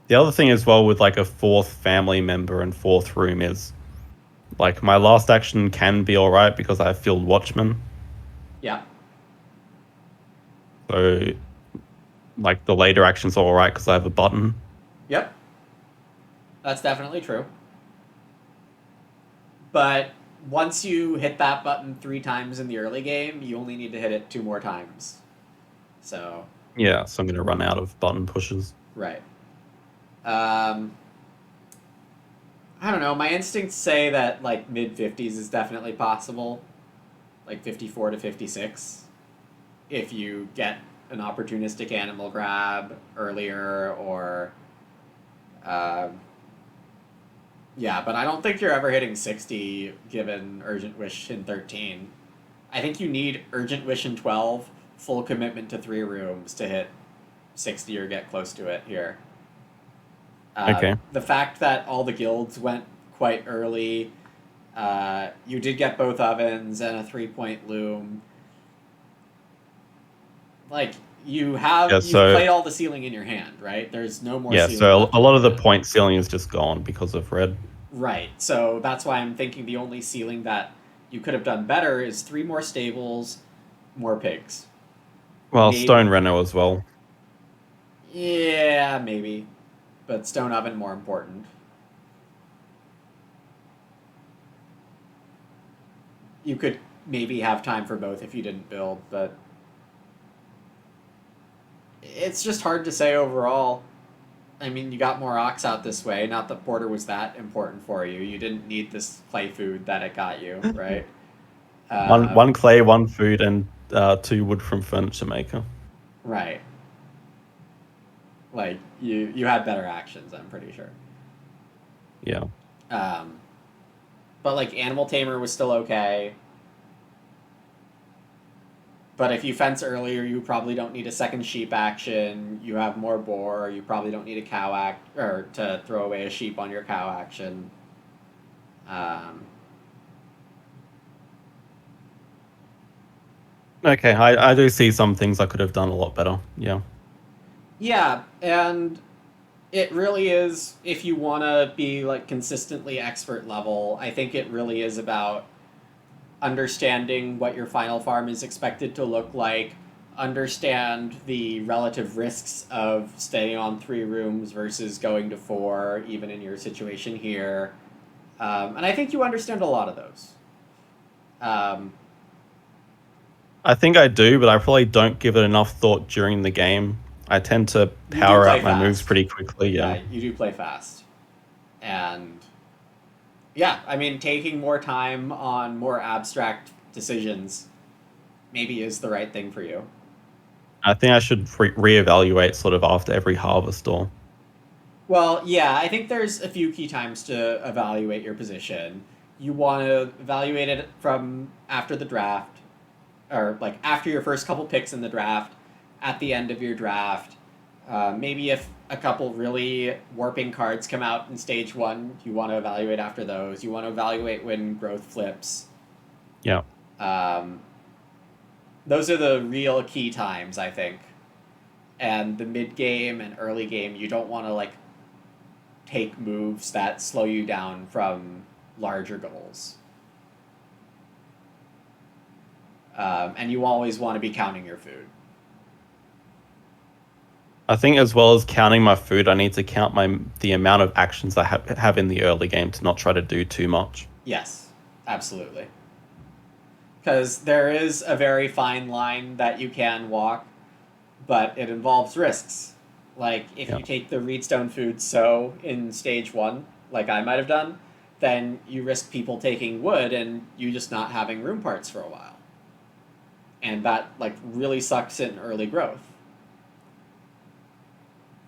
The other thing as well with like a 4th family member and 4th room is, like, my last action can be alright because I have Field Watchman. Yeah. So, like, the later actions are alright because I have a button. Yep. That's definitely true. But once you hit that button 3 times in the early game, you only need to hit it 2 more times. So, Yeah, so I'm going to run out of button pushes. right. Um, I don't know. My instincts say that like mid 50s is definitely possible, like 54 to 56, if you get an opportunistic animal grab earlier or. Um, yeah, but I don't think you're ever hitting 60 given Urgent Wish in 13. I think you need Urgent Wish in 12, full commitment to 3 rooms to hit 60 or get close to it here. Okay. The fact that all the guilds went quite early, you did get both ovens and a 3-point loom. Like, Yeah, you've so played all the ceiling in your hand, right? There's no more yeah, ceiling so left a in lot your of the hand. point ceiling is just gone because of red. Right. So that's why I'm thinking the only ceiling that you could have done better is 3 more stables, more pigs. Well, Maybe. Stone Reno as well. Yeah, maybe. But stone oven more important. You could maybe have time for both if you didn't build, but it's just hard to say overall. I mean, you got more ox out this way. Not that Porter was that important for you. You didn't need this play food that it got you, right? One clay, one food, and 2 wood from Furniture Maker. Right. Like you had better actions. I'm pretty sure. Yeah. Um, but like Animal Tamer was still okay. But if you fence earlier, you probably don't need a second sheep action. You have more boar. You probably don't need a cow act or to throw away a sheep on your cow action. Um, Okay, I do see some things I could have done a lot better. Yeah. yeah, and it really is. If you want to be like consistently expert level, I think it really is about understanding what your final farm is expected to look like, understand the relative risks of staying on 3 rooms versus going to 4, even in your situation here. And I think you understand a lot of those. Um, I think I do, but I probably don't give it enough thought during the game. I tend to you do power play out my moves fast. pretty quickly, yeah. Yeah, you do play fast. And yeah, I mean, taking more time on more abstract decisions maybe is the right thing for you. I think I should reevaluate sort of after every harvest or. Well, yeah, I think there's a few key times to evaluate your position. You want to evaluate it from after the draft, or like after your first couple picks in the draft. at the end of your draft. Maybe if a couple really warping cards come out in stage one, you want to evaluate after those. You want to evaluate when growth flips. Yeah. Those are the real key times, I think. And the mid game and early game, you don't want to like take moves that slow you down from larger goals. And you always want to be counting your food. I think as well as counting my food, I need to count the amount of actions I have in the early game to not try to do too much. Yes, absolutely. Because there is a very fine line that you can walk, but it involves risks. Like, if you take the Reedstone food so in stage one, like I might have done, then you risk people taking wood and you just not having room parts for a while. And that, like, really sucks in early growth.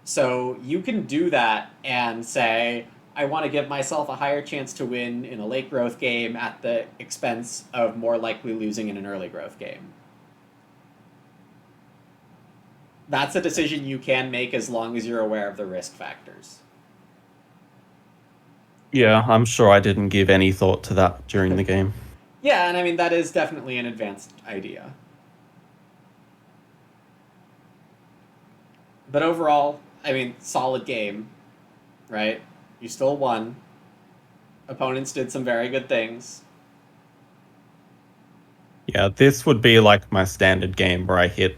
So you can do that and say, I want to give myself a higher chance to win in a late growth game at the expense of more likely losing in an early growth game. That's a decision you can make as long as you're aware of the risk factors. Yeah, I'm sure I didn't give any thought to that during the game. Yeah, and I mean, that is definitely an advanced idea. But overall, I mean, solid game, right? You still won. Opponents did some very good things. Yeah, this would be like my standard game where I hit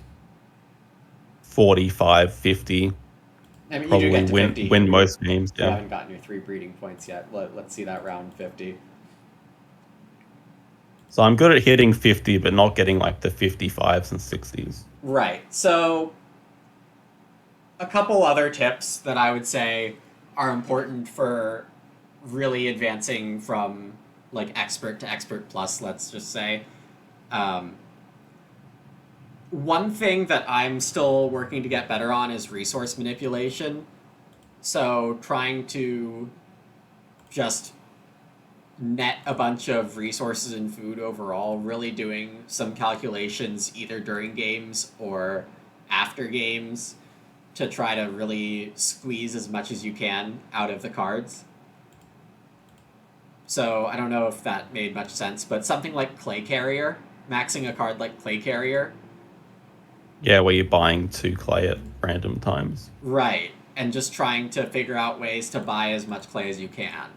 45, 50. I mean, Probably you do get to 50. win most games. You Yeah. haven't gotten your 3 breeding points yet. Let's see that round 50. So I'm good at hitting 50, but not getting like the 55s and 60s. Right. So, a couple other tips that I would say are important for really advancing from like expert to expert plus, let's just say. One thing that I'm still working to get better on is resource manipulation. So trying to just net a bunch of resources and food overall, really doing some calculations either during games or after games to try to really squeeze as much as you can out of the cards. So I don't know if that made much sense, but something like Clay Carrier, maxing a card like Clay Carrier. Yeah, where you're buying 2 clay at random times. Right, and just trying to figure out ways to buy as much clay as you can.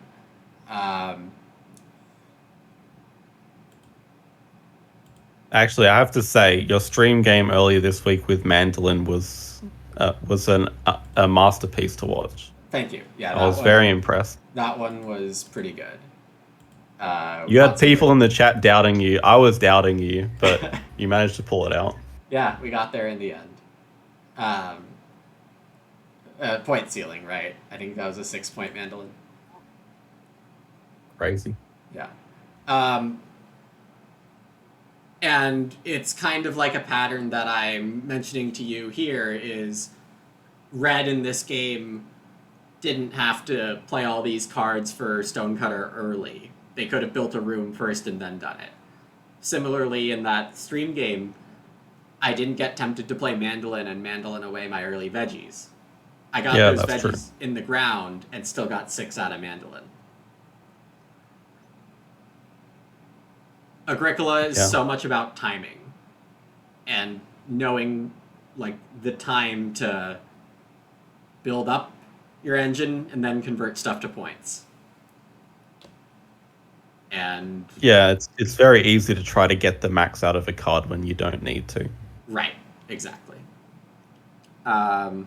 Actually, I have to say, your stream game earlier this week with Mandolin was a masterpiece to watch. Thank you. Yeah, I was very impressed. That one was pretty good. You had people in the chat doubting you. I was doubting you, but you managed to pull it out. Yeah, we got there in the end. Point ceiling, right? I think that was a 6-point Mandolin. Crazy. Yeah. And it's kind of like a pattern that I'm mentioning to you here is red in this game didn't have to play all these cards for Stonecutter early. They could have built a room first and then done it. Similarly, in that stream game, I didn't get tempted to play Mandolin and Mandolin away my early veggies. I got those veggies in the ground and still got 6 out of Mandolin. Agricola is so much about timing and knowing like the time to build up your engine and then convert stuff to points. And yeah, it's very easy to try to get the max out of a card when you don't need to. Right, exactly. So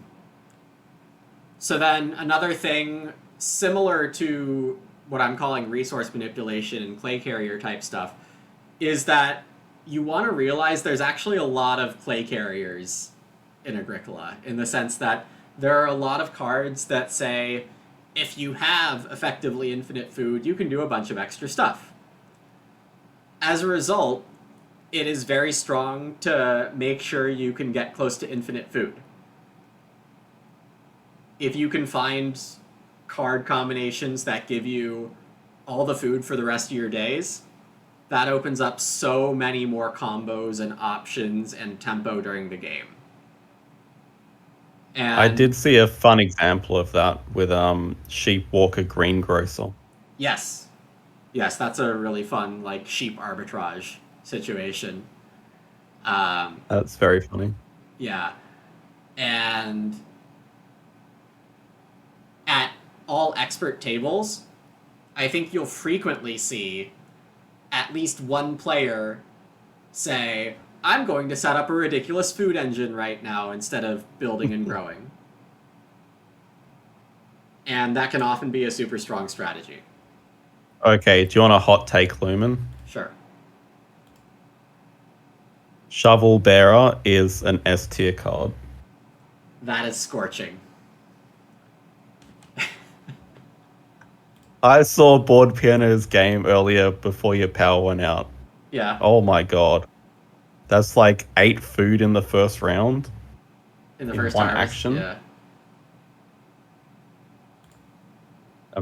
then another thing similar to what I'm calling resource manipulation and clay carrier type stuff is that you want to realize there's actually a lot of clay carriers in Agricola, in the sense that there are a lot of cards that say, if you have effectively infinite food, you can do a bunch of extra stuff. As a result, it is very strong to make sure you can get close to infinite food. If you can find card combinations that give you all the food for the rest of your days, that opens up so many more combos and options and tempo during the game. I And did see a fun example of that with Sheep Walker Greengrocer. yes, yes, that's a really fun like sheep arbitrage situation. Um, That's very funny. yeah, and at all expert tables, I think you'll frequently see at least one player say, I'm going to set up a ridiculous food engine right now instead of building and growing. And that can often be a super strong strategy. Okay, do you want a hot take, Lumen? Sure. Shovel Bearer is an S tier card. That is scorching. I saw Board Piano's game earlier before your power went out. Yeah. Oh my god. That's like 8 food in the first round In the in first one harvest, action. yeah.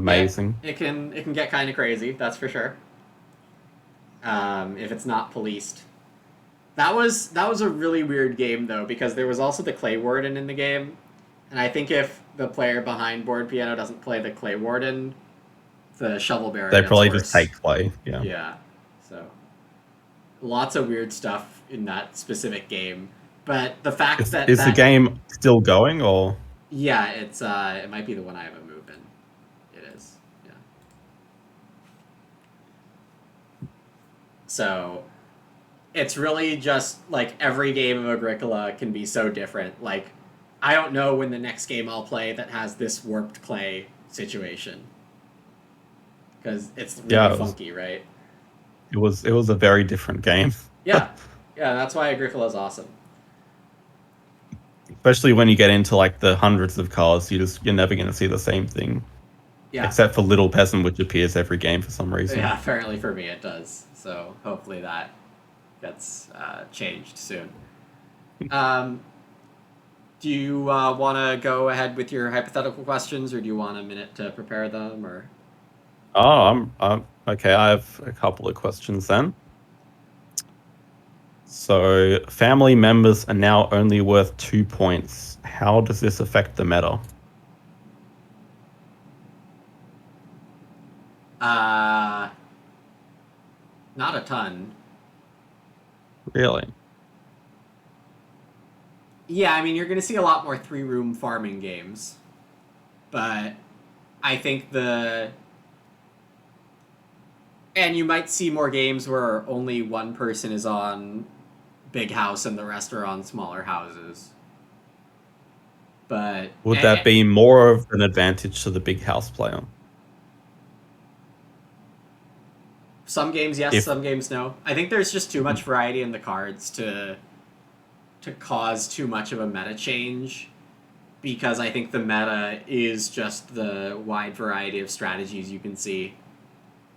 Yeah, Amazing. it can get kind of crazy, that's for sure. If it's not policed. That was a really weird game though, because there was also the Clay Warden in the game, and I think if the player behind Board Piano doesn't play the Clay Warden, the Shovel Bearer They gets probably just worse. take play. Yeah. Yeah. So lots of weird stuff in that specific game. But the fact that Is the game still going or? yeah, it might be the one I haven't moved in. It is. Yeah. So it's really just like every game of Agricola can be so different. Like I don't know when the next game I'll play that has this warped clay situation. Because it's really Yeah, funky, right? it was a very different game. Yeah. Yeah, that's why Agricola's awesome. Especially when you get into like the hundreds of cards, you're never going to see the same thing, Yeah. except for Little Peasant, which appears every game for some reason. Yeah, apparently for me it does. So hopefully that gets changed soon. Do you want to go ahead with your hypothetical questions, or do you want a minute to prepare them? Or Oh, I'm okay. I have a couple of questions then. So, family members are now only worth 2 points. How does this affect the meta? not a ton. Really? Yeah, I mean you're going to see a lot more 3-room farming games, but I think and you might see more games where only one person is on big house and the rest are on smaller houses. But Would that be more of an advantage to the big house player? some games yes, If some games no. I think there's just too much variety in the cards to cause too much of a meta change, because I think the meta is just the wide variety of strategies you can see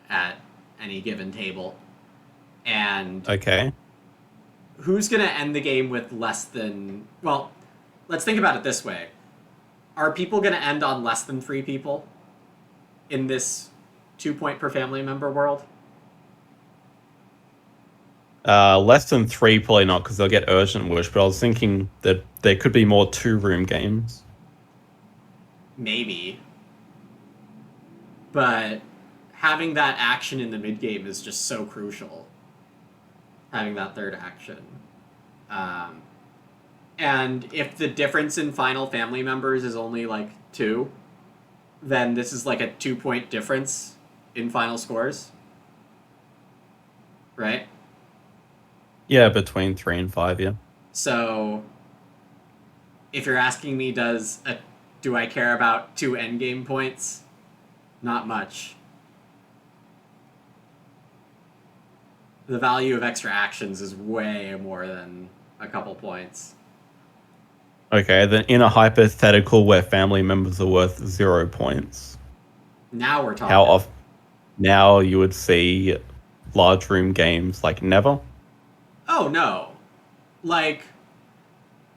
at any given table. And okay, who's going to end the game with less than, well, let's think about it this way. Are people going to end on less than 3 people in this 2 point per family member world? less than 3 probably not, because they'll get urgent wish. But I was thinking that there could be more 2-room games. Maybe. But having that action in the mid game is just so crucial. Having that third action. And if the difference in final family members is only like 2, then this is like a 2 point difference in final scores. Right? Yeah, between 3 and 5. Yeah. So if you're asking me, do I care about 2 endgame points? Not much. The value of extra actions is way more than a couple points. Okay, then in a hypothetical where family members are worth 0 points, Now we're talking. how often? Now you would see large room games like never. Oh no. Like,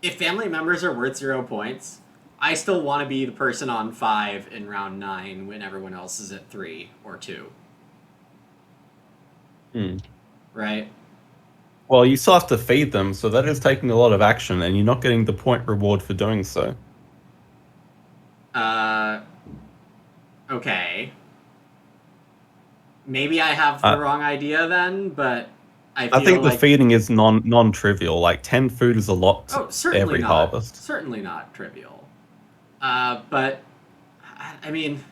if family members are worth 0 points, I still want to be the person on 5 in round 9 when everyone else is at 3 or 2. Right? Well, you still have to feed them, so that is taking a lot of action, and you're not getting the point reward for doing so. Uh, okay. Maybe I have the I wrong idea then, but I I feel think the like feeding is non-trivial. Like 10 food is a lot oh, certainly every not, harvest. certainly not trivial. But I mean,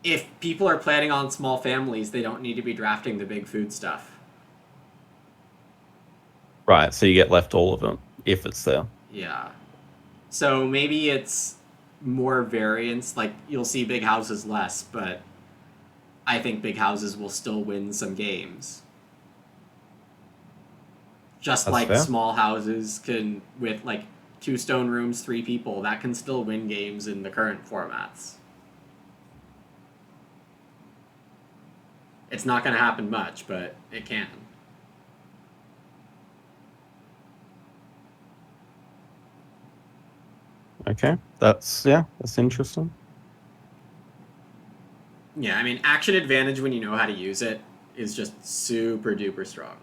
if people are planning on small families, they don't need to be drafting the big food stuff. Right, so you get left all of it if it's there. Yeah. So maybe it's more variance. Like you'll see big houses less, but I think big houses will still win some games. Just That's like fair. small houses can, with like 2 stone rooms, 3 people, that can still win games in the current formats. It's not going to happen much, but it can. Okay, that's interesting. Yeah, I mean, action advantage when you know how to use it is just super duper strong.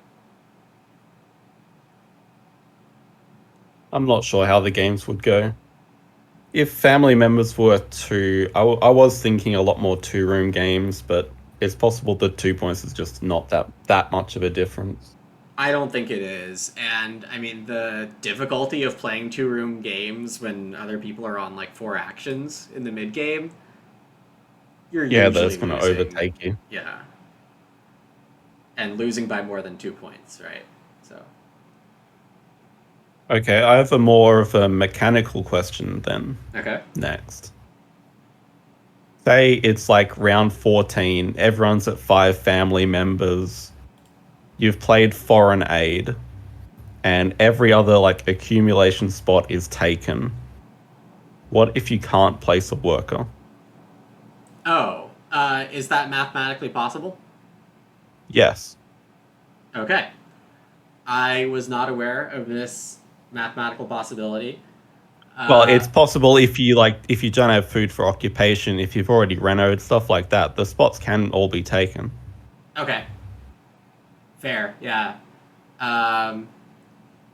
I'm not sure how the games would go. If family members were I was thinking a lot more two-room games, but it's possible that 2 points is just not that much of a difference. I don't think it is. And I mean, the difficulty of playing 2 room games when other people are on like 4 actions in the mid game, you're Yeah, that usually it's going to losing. overtake you. Yeah. And losing by more than 2 points, right? So, Okay, I have a more of a mechanical question then okay. next. Say it's like round 14, everyone's at 5 family members. You've played foreign aid, and every other like accumulation spot is taken. What if you can't place a worker? Oh, is that mathematically possible? Yes. Okay. I was not aware of this mathematical possibility. Well, it's Uh, possible if you don't have food for occupation, if you've already renoed stuff like that, the spots can all be taken. okay. Fair, yeah. Um,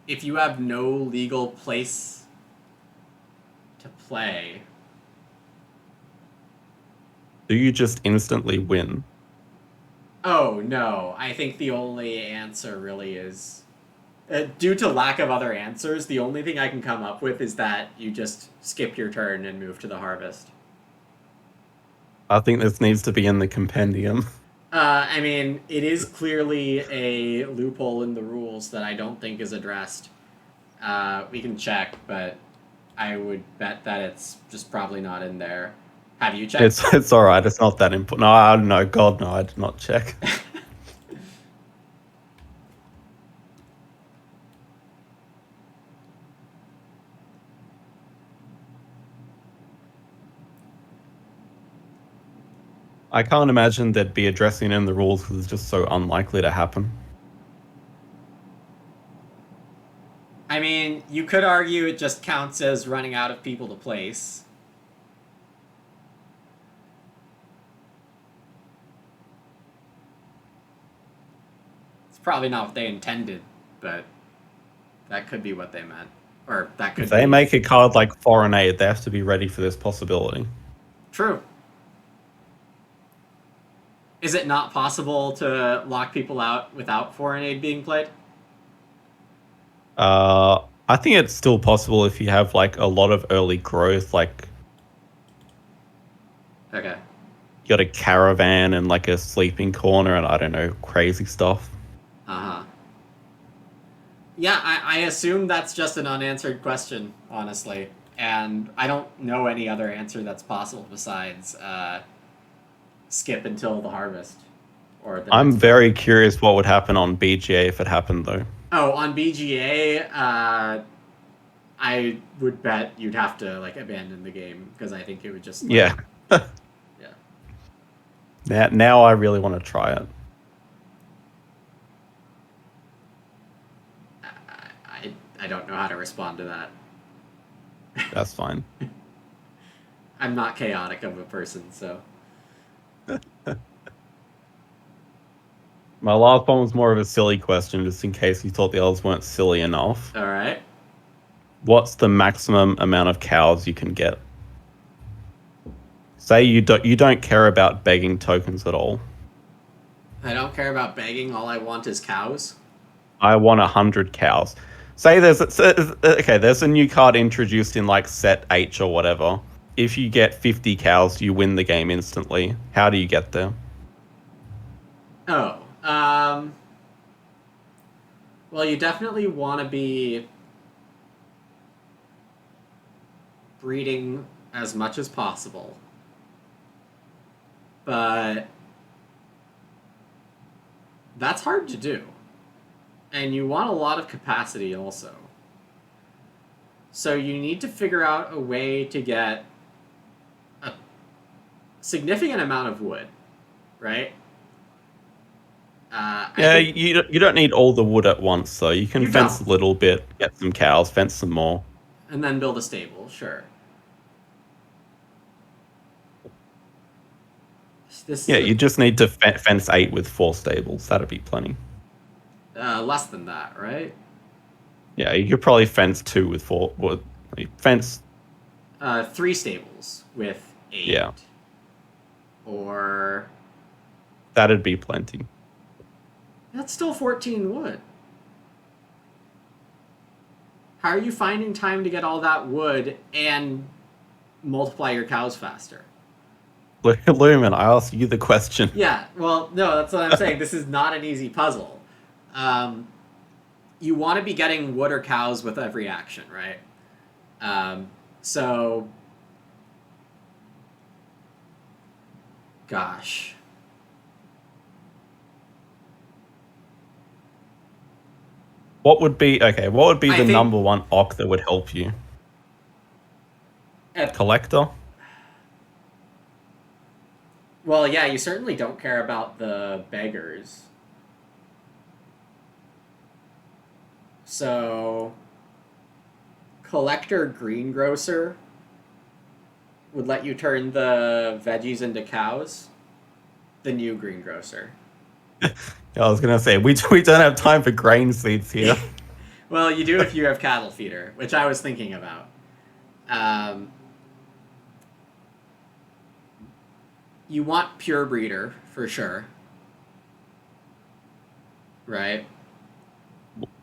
if you have no legal place to play, Do you just instantly win? oh no, I think the only answer really is. Due to lack of other answers, the only thing I can come up with is that you just skip your turn and move to the harvest. I think this needs to be in the compendium. I mean, it is clearly a loophole in the rules that I don't think is addressed. We can check, but I would bet that it's just probably not in there. Have you checked? It's all right. It's not that important. No, I don't know. God, no, I did not check. I can't imagine there'd be addressing in the rules because it's just so unlikely to happen. I mean, you could argue it just counts as running out of people to place. It's probably not what they intended, but that could be what they meant. Or that If could they be make a card like foreign aid, they have to be ready for this possibility. true. Is it not possible to lock people out without foreign aid being played? I think it's still possible if you have like a lot of early growth, like Okay. you got a caravan and like a sleeping corner and I don't know, crazy stuff. Uh huh. Yeah, I assume that's just an unanswered question, honestly. And I don't know any other answer that's possible besides skip until the harvest or the I'm next one. very curious what would happen on BGA if it happened though. Oh, on BGA, I would bet you'd have to like abandon the game because I think it would just like Yeah. yeah. Now I really want to try it. I don't know how to respond to that. That's fine. I'm not chaotic of a person, so My last one was more of a silly question, just in case you thought the others weren't silly enough. all right. what's the maximum amount of cows you can get? Say you don't care about begging tokens at all. I don't care about begging. All I want is cows. I want 100 cows. Say there's a new card introduced in like set H or whatever. If you get 50 cows, you win the game instantly. How do you get there? Oh, well, you definitely want to be breeding as much as possible. But that's hard to do. And you want a lot of capacity also. So you need to figure out a way to get a significant amount of wood, right? Yeah, you don't need all the wood at once, though. You can You fence don't. a little bit, get some cows, fence some more. And then build a stable, sure. Yeah, you just need to fence 8 with 4 stables. That'd be plenty. Less than that, right? Yeah, you could probably fence 2 with 4. Fence. 3 stables with 8. Yeah. Or That'd be plenty. that's still 14 wood. How are you finding time to get all that wood and multiply your cows faster? Lumen, I asked you the question. Yeah, well, no, that's what I'm saying. This is not an easy puzzle. You want to be getting wood or cows with every action, right? So, gosh. What would be I the think- number one OC that would help you? Collector? Well, yeah, you certainly don't care about the beggars. So, collector greengrocer would let you turn the veggies into cows. The new greengrocer. Yeah, I was gonna say we don't have time for grain seeds here. Well, you do if you have cattle feeder, which I was thinking about. You want pure breeder for sure, right?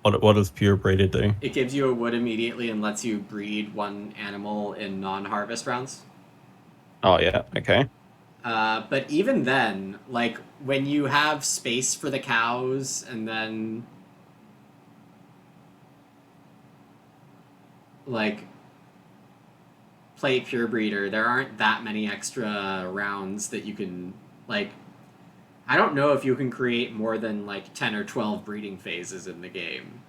What does pure breeder do? It gives you a wood immediately and lets you breed one animal in non-harvest rounds. Oh yeah, okay. But even then, like when you have space for the cows and then like play pure breeder, there aren't that many extra rounds that you can like. I don't know if you can create more than like 10 or 12 breeding phases in the game.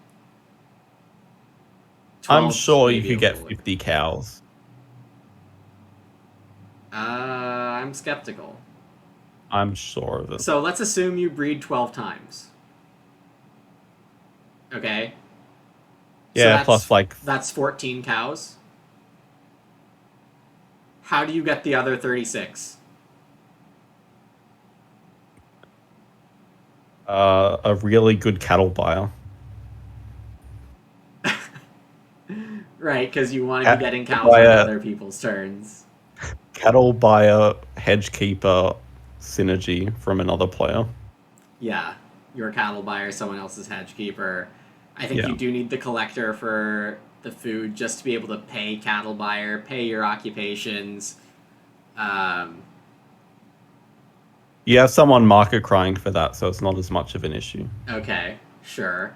I'm sure you maybe could a get little. 50 cows. I'm skeptical. I'm sure of it. So let's assume you breed 12 times. Okay? Yeah, plus like That's 14 cows. How do you get the other 36? A really good cattle buyer. Right, because you want to be getting cows buy on a- other people's turns. Cattle buyer, hedge keeper synergy from another player. Yeah, your cattle buyer, someone else's hedge keeper. I think Yeah. you do need the collector for the food just to be able to pay cattle buyer, pay your occupations. You have someone market crying for that, so it's not as much of an issue. Okay, sure.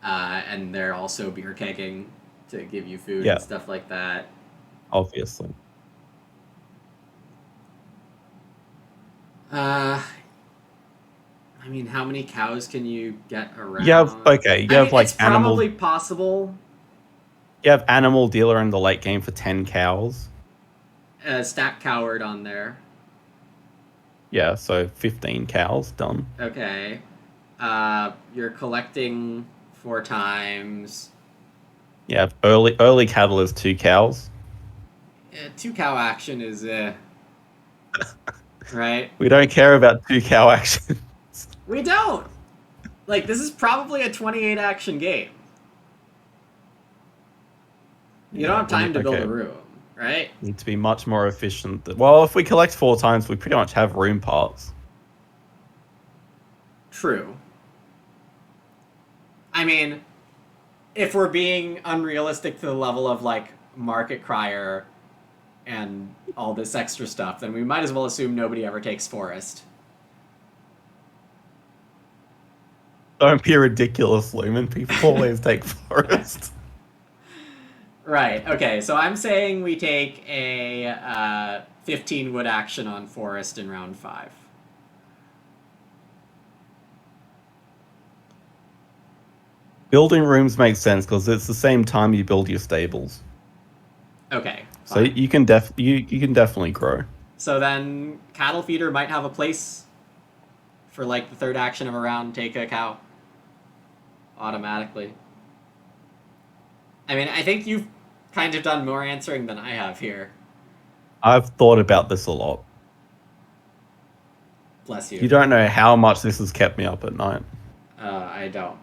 And they're also beer kegging to give you food Yeah. and stuff like that. Obviously. I mean, how many cows can you get around? You have like it's animal. probably possible. You have animal dealer in the late game for 10 cows. Stack coward on there. Yeah, so 15 cows done. Okay. You're collecting 4 times. Yeah, early cattle is 2 cows. 2 cow action is right? We don't care about 2 cow action. We don't. Like this is probably a 28 action game. You don't have time to build okay. a room, right? Need to be much more efficient. Well, if we collect 4 times, we pretty much have room parts. True. I mean, if we're being unrealistic to the level of like market crier and all this extra stuff, then we might as well assume nobody ever takes forest. Don't be ridiculous, Lumen. People always take forest. Right. Okay. So I'm saying we take a 15 wood action on forest in round 5. Building rooms makes sense because it's the same time you build your stables. Okay. So Fine. you can you can definitely grow. So then cattle feeder might have a place for like the third action of a round. Take a cow automatically. I mean, I think you've kind of done more answering than I have here. I've thought about this a lot. Bless you. You don't know how much this has kept me up at night. I don't.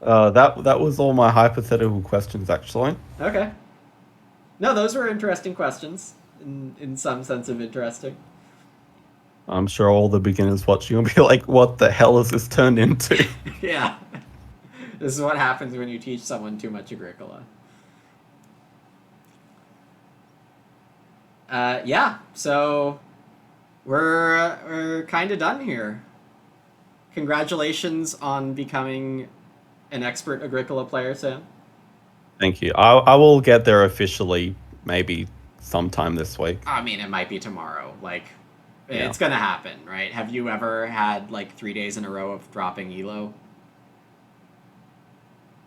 That was all my hypothetical questions, actually. Okay. No, those were interesting questions. In some sense of interesting. I'm sure all the beginners watching will be like, "What the hell has this turned into?" Yeah. This is what happens when you teach someone too much Agricola. Yeah, so we're kind of done here. Congratulations on becoming an expert Agricola player, Sam. Thank you. I will get there officially maybe sometime this week. I mean, it might be tomorrow. Like, Yeah. it's gonna happen, right? Have you ever had like 3 days in a row of dropping elo?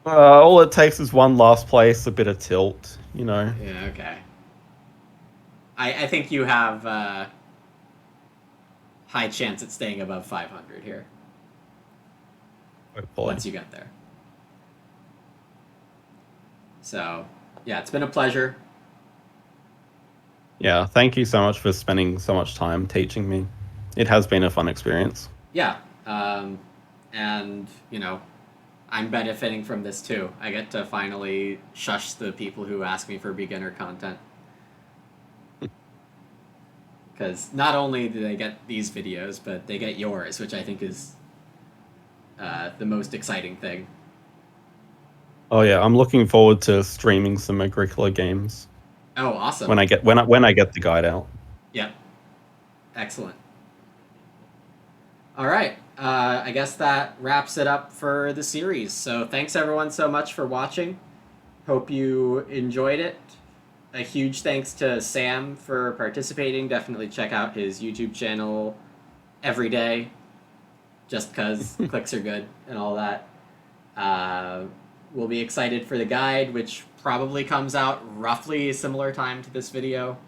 All it takes is one last place, a bit of tilt, you know. Yeah, okay. I think you have high chance at staying above 500 here Hopefully. once you get there. So, yeah, it's been a pleasure. Yeah, thank you so much for spending so much time teaching me. It has been a fun experience. Yeah, and you know, I'm benefiting from this too. I get to finally shush the people who ask me for beginner content. Because not only do they get these videos, but they get yours, which I think is the most exciting thing. Oh yeah, I'm looking forward to streaming some Agricola games Oh, awesome! when I get the guide out. Yep, excellent. All right, I guess that wraps it up for the series. So thanks everyone so much for watching. Hope you enjoyed it. A huge thanks to Sam for participating. Definitely check out his YouTube channel every day, just because clicks are good and all that. We'll be excited for the guide, which probably comes out roughly a similar time to this video.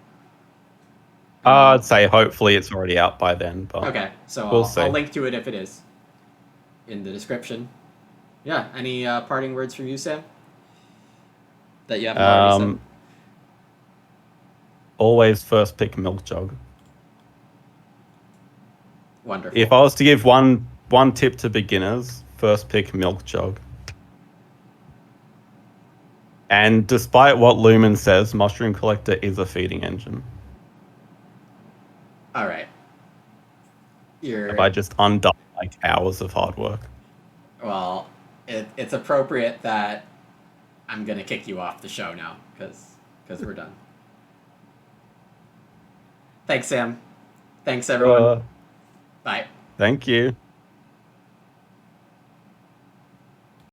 I'd say hopefully it's already out by then, but Okay, so we'll I'll see. link to it if it is in the description. Yeah, any parting words from you, Sam? That you haven't already said? Always first pick milk jug. Wonderful. If I was to give one tip to beginners, first pick milk jug. And despite what Lumen says, Mushroom Collector is a feeding engine. All right. If I just undone like hours of hard work. Well, it's appropriate that I'm gonna kick you off the show now because we're done. Thanks, Sam. Thanks, everyone. Bye. Thank you.